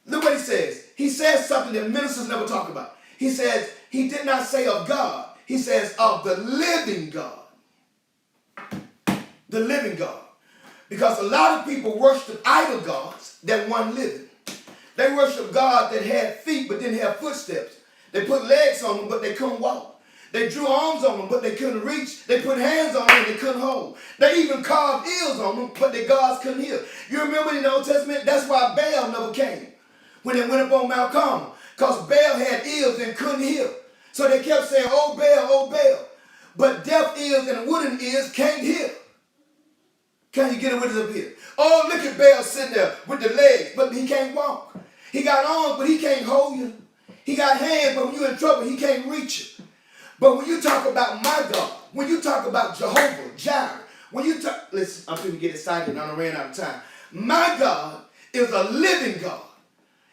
Look what he says. He says something that ministers never talk about. He says, he did not say of God. He says of the living God. The living God. Because a lot of people worship idol gods that weren't living. They worship God that had feet but didn't have footsteps. They put legs on them but they couldn't walk. They drew arms on them but they couldn't reach. They put hands on them and they couldn't hold. They even carved ears on them but their gods couldn't hear. You remember in the Old Testament? That's why Baal never came when they went up on Mount Carmel. Because Baal had ears and couldn't hear. So they kept saying, oh Baal, oh Baal. But deaf ears and wooden ears can't hear. Can you get it with us up here? Oh, look at Baal sitting there with the legs, but he can't walk. He got arms, but he can't hold you. He got hands, but when you're in trouble, he can't reach you. But when you talk about my God, when you talk about Jehovah, Jireh, when you talk, listen, I'm going to get excited and I ran out of time. My God is a living God.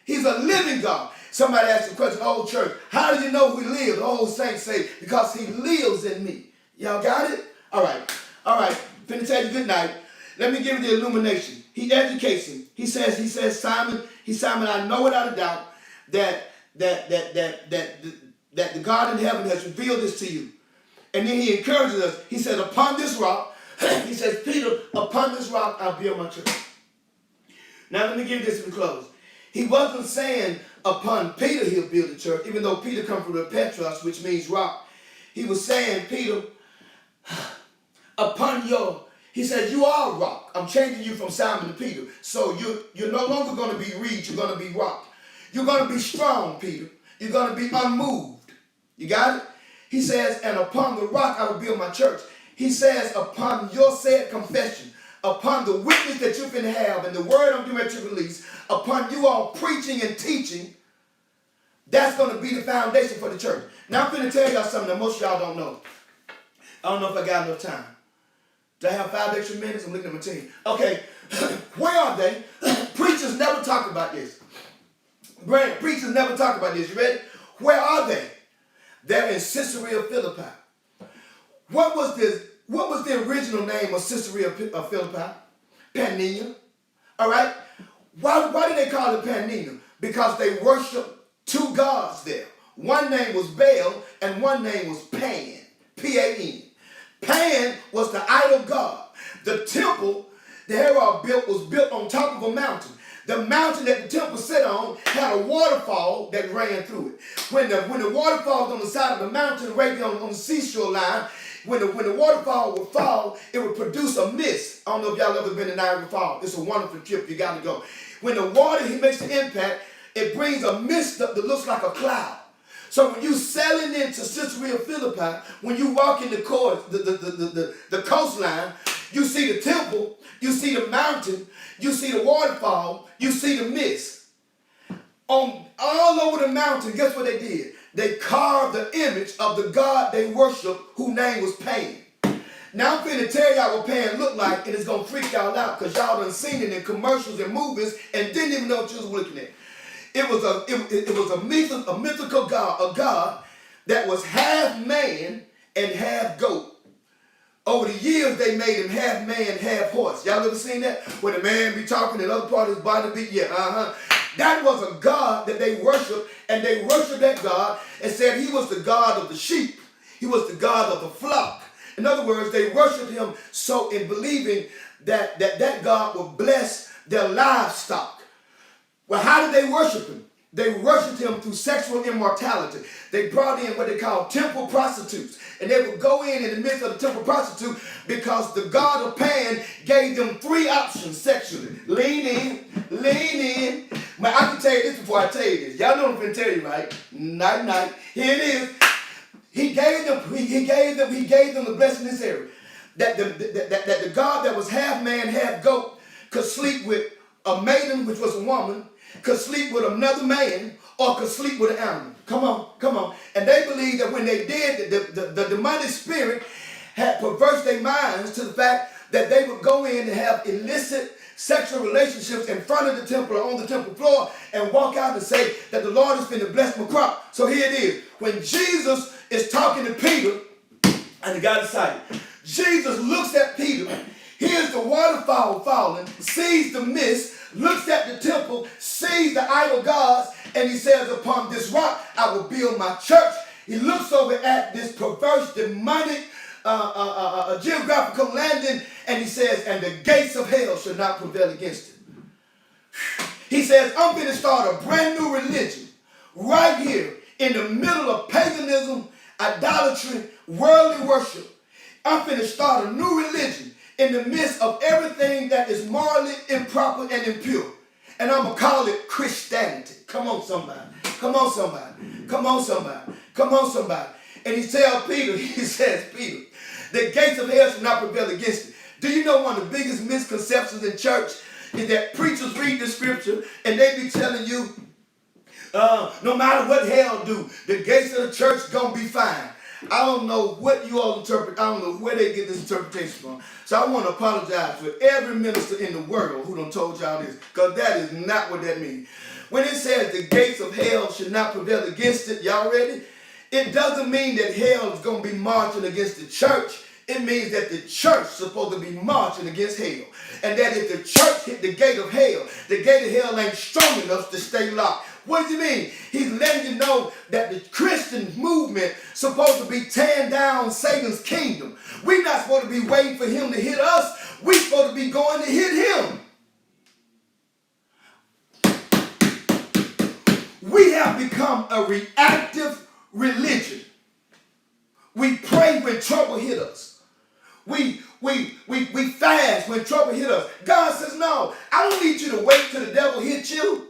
He's a living God. Somebody asked the question, oh church, how do you know who he lives? The old saints say, because he lives in me. Y'all got it? All right. Finna tell you good night. Let me give you the illumination. He educates him. He says, Simon, I know without a doubt that the God in heaven has revealed this to you. And then he encourages us. He says, upon this rock, he says, Peter, upon this rock I'll build my church. Now let me give you this in close. He wasn't saying upon Peter he'll build the church, even though Peter comes from the Petros, which means rock. He was saying, Peter, upon he said, you are rock. I'm changing you from Simon to Peter. So you're no longer going to be reed. You're going to be rock. You're going to be strong, Peter. You're going to be unmoved. You got it? He says, and upon the rock I will build my church. He says, upon your said confession, upon the witness that you're going to have and the word I'm going to release, upon you all preaching and teaching, that's going to be the foundation for the church. Now I'm going to tell y'all something that most of y'all don't know. I don't know if I got enough time. Do I have 5 extra minutes? I'm looking at my team. Okay, where are they? Preachers never talk about this. Brandon, preachers never talk about this. You ready? Where are they? They're in Caesarea Philippi. What was the original name of Caesarea Philippi? Pannia. All right? Why did they call it Pannia? Because they worshiped 2 gods there. One name was Baal and one name was Pan. P-A-N. Pan was the idol god. The temple the Herod built was built on top of a mountain. The mountain that the temple sat on had a waterfall that ran through it. When the waterfall was on the side of the mountain, right there on the seashore line, when the waterfall would fall, it would produce a mist. I don't know if y'all ever been to Niagara Falls. It's a wonderful trip. You got to go. When the water makes the impact, it brings a mist up that looks like a cloud. So when you sailing into Caesarea Philippi, when you walk in the coastline, you see the temple, you see the mountain, you see the waterfall, you see the mist. All over the mountain, guess what they did? They carved the image of the God they worship, whose name was Pan. Now I'm finna tell y'all what Pan looked like, and it's gonna freak y'all out because y'all done seen it in commercials and movies and didn't even know what you was looking at. It was a mythical God, a God that was half man and half goat. Over the years, they made him half man, half horse. Y'all ever seen that? Where the man be talking and the other part of his body be, That was a God that they worshiped, and they worshiped that God and said he was the God of the sheep. He was the God of the flock. In other words, they worshiped him so in believing that God would bless their livestock. Well, how did they worship him? They worshiped him through sexual immortality. They brought in what they call temple prostitutes. And they would go in the midst of the temple prostitute because the god of Pan gave them three options sexually. Lean in, lean in. Man, I can tell you this before I tell you this. Y'all know what I'm going to tell you, right? Night, night. Here it is. He gave them the blessing in this area. That the God that was half man, half goat could sleep with a maiden, which was a woman, could sleep with another man, or could sleep with an animal. Come on, come on. And they believed that when they did, the demonic spirit had perverted their minds to the fact that they would go in and have illicit sexual relationships in front of the temple or on the temple floor and walk out and say that the Lord is going to bless my crop. So here it is. When Jesus is talking to Peter, and he got excited, Jesus looks at Peter, hears the waterfall falling, sees the mist, looks at the temple, sees the idol gods, and he says, upon this rock I will build my church. He looks over at this perverse, demonic, geographical landing, and he says, and the gates of hell shall not prevail against it. He says, I'm going to start a brand new religion right here in the middle of paganism, idolatry, worldly worship. I'm going to start a new religion in the midst of everything that is morally improper and impure. And I'm going to call it Christianity. Come on, somebody. Come on, somebody. Come on, somebody. Come on, somebody. And he tells Peter, he says, Peter, the gates of hell shall not prevail against it. Do you know one of the biggest misconceptions in church is that preachers read the scripture and they be telling you, no matter what hell do, the gates of the church going to be fine. I don't know what you all interpret. I don't know where they get this interpretation from. So I want to apologize for every minister in the world who done told y'all this, because that is not what that means. When it says the gates of hell should not prevail against it, y'all ready? It doesn't mean that hell is going to be marching against the church. It means that the church is supposed to be marching against hell. And that if the church hit the gate of hell ain't strong enough to stay locked. What does he mean? He's letting you know that the Christian movement is supposed to be tearing down Satan's kingdom. We're not supposed to be waiting for him to hit us. We're supposed to be going to hit him. We have become a reactive religion. We pray when trouble hit us. We fast when trouble hit us. God says, no, I don't need you to wait till the devil hits you.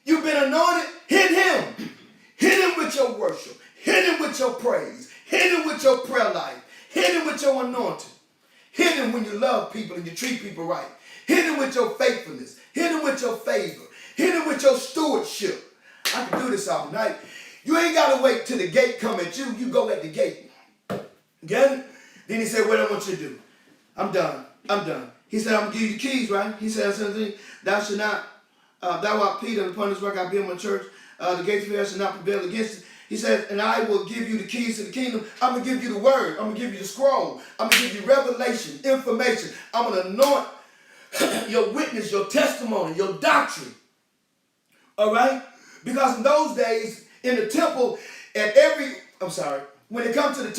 You've been anointed. Hit him. Hit him with your worship. Hit him with your praise. Hit him with your prayer life. Hit him with your anointing. Hit him when you love people and you treat people right. Hit him with your faithfulness. Hit him with your favor. Hit him with your stewardship. I can do this all night. You ain't got to wait till the gate come at you. You go at the gate. Get it? Then he said, what I want you to do? I'm done. I'm done. He said, I'm going to give you the keys, right? He said, thou shalt not, thou art Peter, and upon this rock I build my church. The gates of hell shall not prevail against it. He said, and I will give you the keys to the kingdom. I'm going to give you the word. I'm going to give you the scroll. I'm going to give you revelation, information. I'm going to anoint your witness, your testimony, your doctrine. All right? Because in those days, in the temple, when it comes to the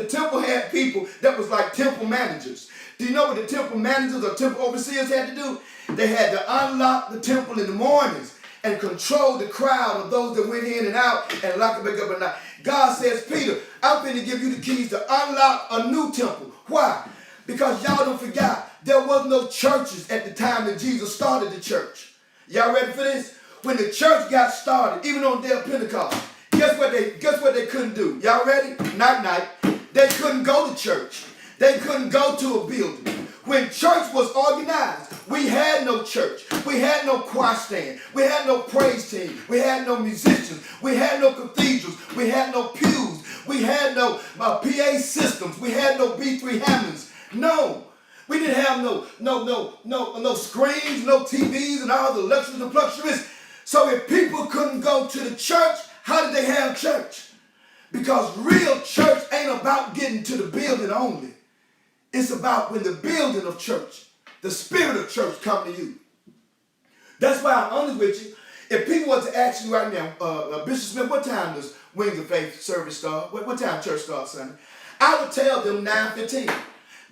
temple had people that was like temple managers. Do you know what the temple managers or temple overseers had to do? They had to unlock the temple in the mornings and control the crowd of those that went in and out and lock it back up at night. God says, Peter, I'm going to give you the keys to unlock a new temple. Why? Because y'all don't forget, there was no churches at the time that Jesus started the church. Y'all ready for this? When the church got started, even on the day of Pentecost, guess what they couldn't do? Y'all ready? Night. They couldn't go to church. They couldn't go to a building. When church was organized, we had no church. We had no choir stand. We had no praise team. We had no musicians. We had no cathedrals. We had no pews. We had no PA systems. We had no B3 Hammonds. No. We didn't have no screens, no TVs, and all the luxuries and luxuries. So if people couldn't go to the church, how did they have church? Because real church ain't about getting to the building only. It's about when the building of church, the spirit of church come to you. That's why I'm honest with you. If people want to ask you right now, Bishop Smith, what time does Wings of Faith service start? What time church starts Sunday? I would tell them 9:15.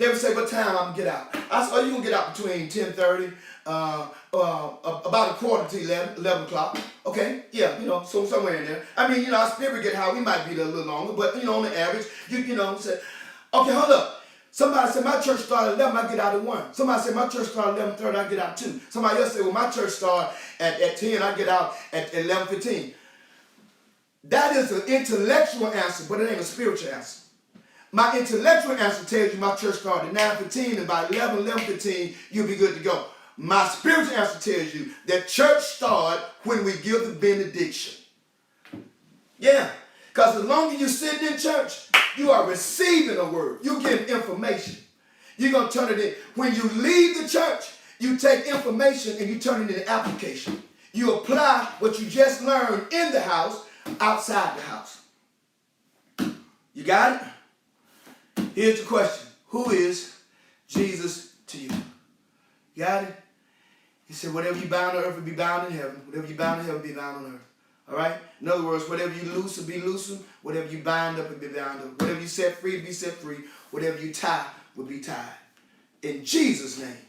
They would say, what time I'm going to get out? I said, oh, you're going to get out between 10:30, about a quarter to 11 o'clock. Okay, yeah, so somewhere in there. I mean, our spirit get high. We might be there a little longer, but, on the average, say, okay, hold up. Somebody said, my church started at 11, I get out at 1. Somebody said, my church started at 11:30, I get out at 2. Somebody else said, well, my church started at 10, I get out at 11:15. That is an intellectual answer, but it ain't a spiritual answer. My intellectual answer tells you my church started at 9:15, and by 11:15, you'll be good to go. My spiritual answer tells you that church started when we give the benediction. Yeah, because as long as you're sitting in church, you are receiving a word. You're getting information. You're going to turn it in. When you leave the church, you take information and you turn it into application. You apply what you just learned in the house outside the house. You got it? Here's the question. Who is Jesus to you? Got it? He said, whatever you bound on earth will be bound in heaven. Whatever you bound in heaven will be bound on earth. All right? In other words, whatever you loose will be loosened. Whatever you bind up will be bound up. Whatever you set free will be set free. Whatever you tie will be tied. In Jesus' name.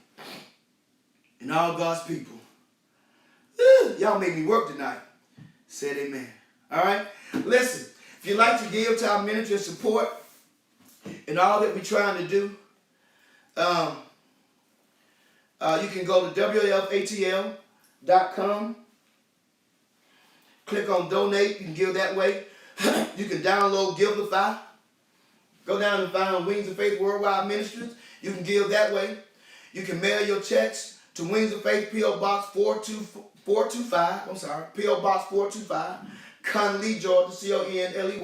And all God's people. Y'all made me work tonight. Said amen. All right? Listen, if you'd like to give to our ministry and support and all that we're trying to do, you can go to wlfatl.com. Click on donate. You can give that way. You can download Givelify. Go down and find Wings of Faith Worldwide Ministries. You can give that way. You can mail your checks to Wings of Faith, P.O. Box 425. I'm sorry, P.O. Box 425, Conley, Georgia, Conley,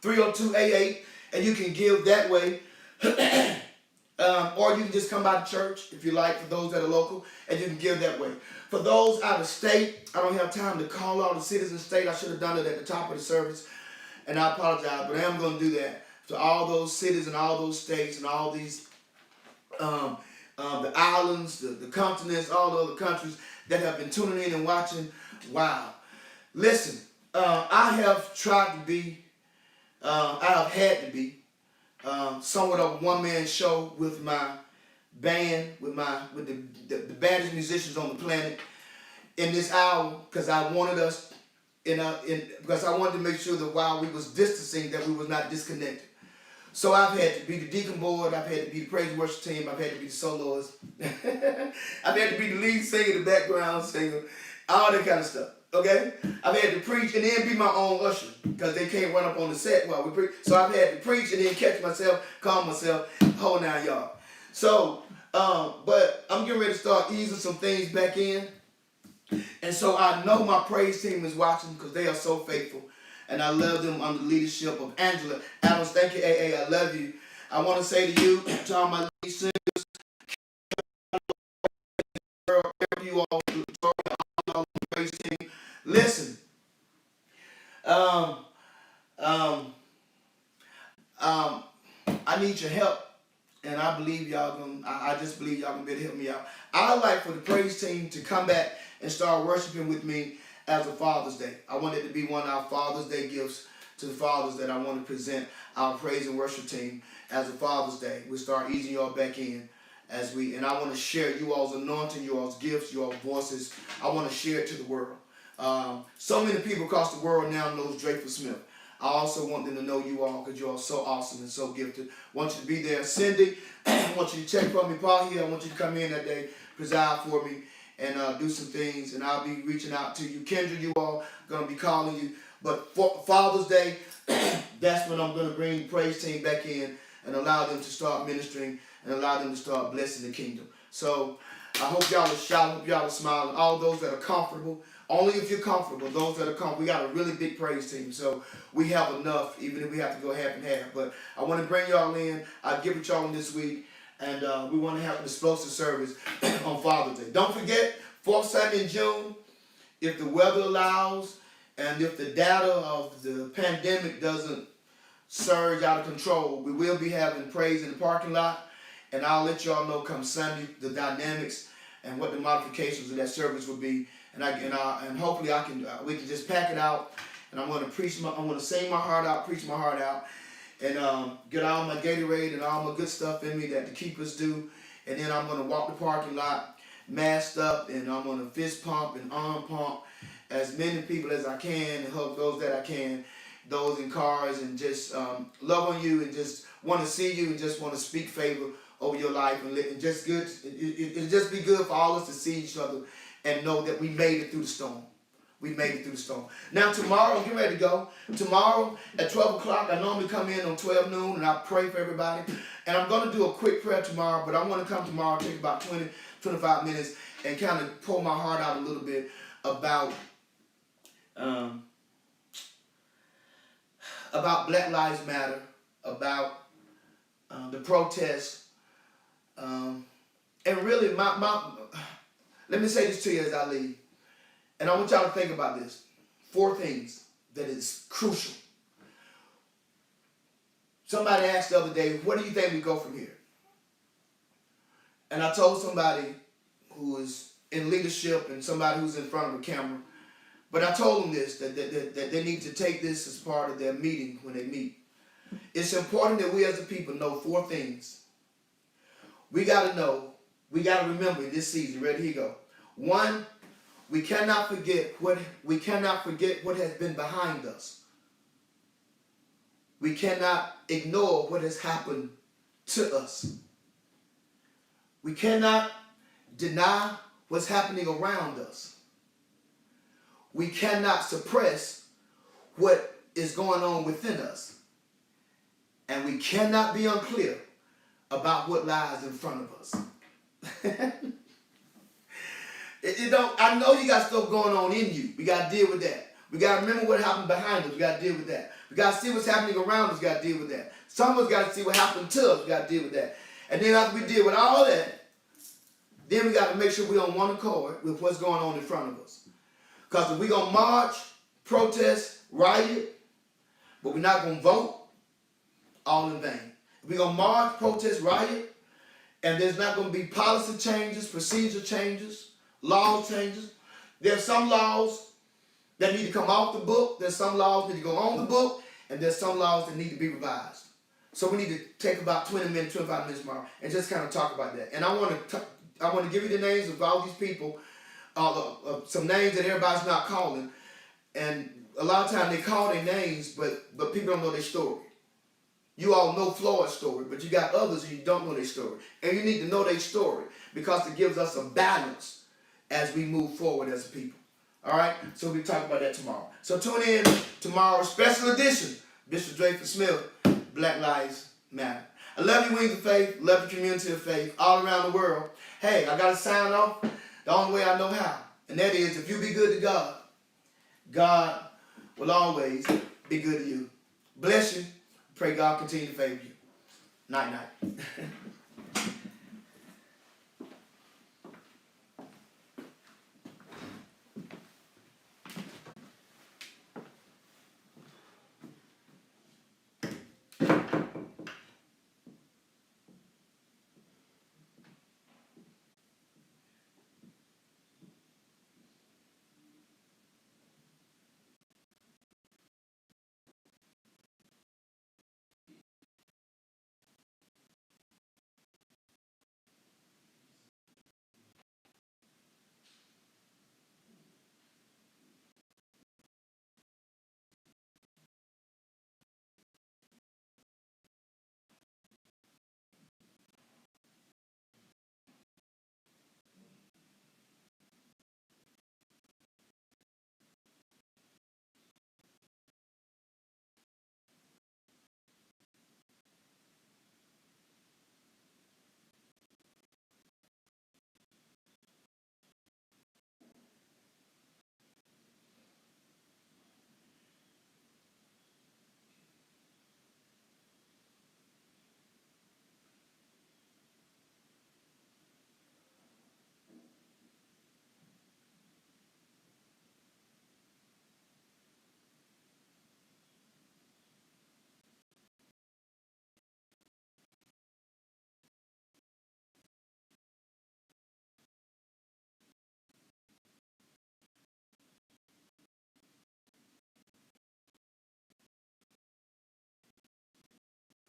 30288. And you can give that way. Or you can just come by the church if you like, for those that are local, and you can give that way. For those out of state, I don't have time to call all the cities and state. I should have done it at the top of the service, and I apologize, but I am going to do that. To all those cities and all those states and all these, the islands, the continents, all the other countries that have been tuning in and watching. Wow. Listen, I have tried to be, I have had to be, somewhat of a one-man show with my band, with the baddest musicians on the planet in this hour, because I wanted us because I wanted to make sure that while we was distancing, that we was not disconnected. So I've had to be the deacon board, I've had to be the praise and worship team, I've had to be the soloist, I've had to be the lead singer, the background singer, all that kind of stuff. Okay? I've had to preach and then be my own usher, because they can't run up on the set while we preach. So I've had to preach and then catch myself, calm myself, hold down y'all. So, but I'm getting ready to start easing some things back in. And so I know my praise team is watching, because they are so faithful. And I love them under the leadership of Angela Adams. Thank you, AA. I love you. I want to say to you, to all my lead singers, you all, all the praise team. Listen, I need your help, and I believe y'all gonna. I just believe y'all gonna be able to help me out. I'd like for the praise team to come back and start worshiping with me as a Father's Day. I want it to be one of our Father's Day gifts to the fathers that I want to present our praise and worship team as a Father's Day. We start easing y'all back in and I want to share you all's anointing, you all's gifts, you all's voices. I want to share it to the world. So many people across the world now knows Drake Smith. I also want them to know you all, because you all are so awesome and so gifted. I want you to be there. Cindy, I want you to check for me. Paul here, I want you to come in that day, preside for me, and do some things, and I'll be reaching out to you. Kendra, you all going to be calling you. But for Father's Day, that's when I'm going to bring the praise team back in and allow them to start ministering and allow them to start blessing the kingdom. So I hope y'all are shouting, hope y'all are smiling. All those that are comfortable, only if you're comfortable, those that are comfortable. We got a really big praise team, so we have enough, even if we have to go half and half. But I want to bring y'all in. I'll give it y'all in this week, and we want to have an explosive service on Father's Day. Don't forget, 4th Sunday in June, if the weather allows, and if the data of the pandemic doesn't surge out of control, we will be having praise in the parking lot, and I'll let y'all know come Sunday the dynamics and what the modifications of that service will be, and hopefully we can just pack it out, and I'm going to sing my heart out, preach my heart out, and get all my Gatorade and all my good stuff in me that the keepers do. And then I'm gonna walk the parking lot masked up, and I'm gonna fist pump and arm pump as many people as I can, and help those that I can, those in cars, and just love on you, and just want to see you, and just want to speak favor over your life, and just good. It'll just be good for all of us to see each other and know that we made it through the storm. We made it through the storm. Now tomorrow, I'm getting ready to go. Tomorrow at 12 o'clock, I normally come in on 12 noon and I pray for everybody. And I'm going to do a quick prayer tomorrow, but I want to come tomorrow, take about 20, 25 minutes, and kind of pour my heart out a little bit about Black Lives Matter, about the protests, and really, let me say this to you as I leave, and I want y'all to think about this. 4 things that is crucial. Somebody asked the other day, where do you think we go from here? And I told somebody who is in leadership and somebody who's in front of a camera, but I told them this, that they need to take this as part of their meeting when they meet. It's important that we as a people know 4 things. We got to know, we got to remember this season. Ready? Here you go. 1, we cannot forget what has been behind us. We cannot ignore what has happened to us. We cannot deny what's happening around us. We cannot suppress what is going on within us. And we cannot be unclear about what lies in front of us. I know you got stuff going on in you. We got to deal with that. We got to remember what happened behind us. We got to deal with that. We got to see what's happening around us. We got to deal with that. Some of us got to see what happened to us. We got to deal with that. And then after we deal with all that, then we got to make sure we're on one accord with what's going on in front of us. Because if we're going to march, protest, riot, but we're not going to vote, all in vain. If we're going to march, protest, riot, and there's not going to be policy changes, procedure changes, law changes. There's some laws that need to come off the book. There's some laws that need to go on the book. And there's some laws that need to be revised. So we need to take about 20 minutes, 25 minutes tomorrow and just kind of talk about that. And I want to give you the names of all these people, some names that everybody's not calling. And a lot of times they call their names, but people don't know their story. You all know Floyd's story, but you got others who don't know their story. And you need to know their story because it gives us a balance as we move forward as a people. All right? So we'll talk about that tomorrow. So tune in tomorrow, special edition, Bishop Drayford Smith, Black Lives Matter. I love you, Wings of Faith. Love the community of faith all around the world. Hey, I got to sign off the only way I know how. And that is, if you be good to God, God will always be good to you. Bless you. Pray God continue to favor you. Night, night.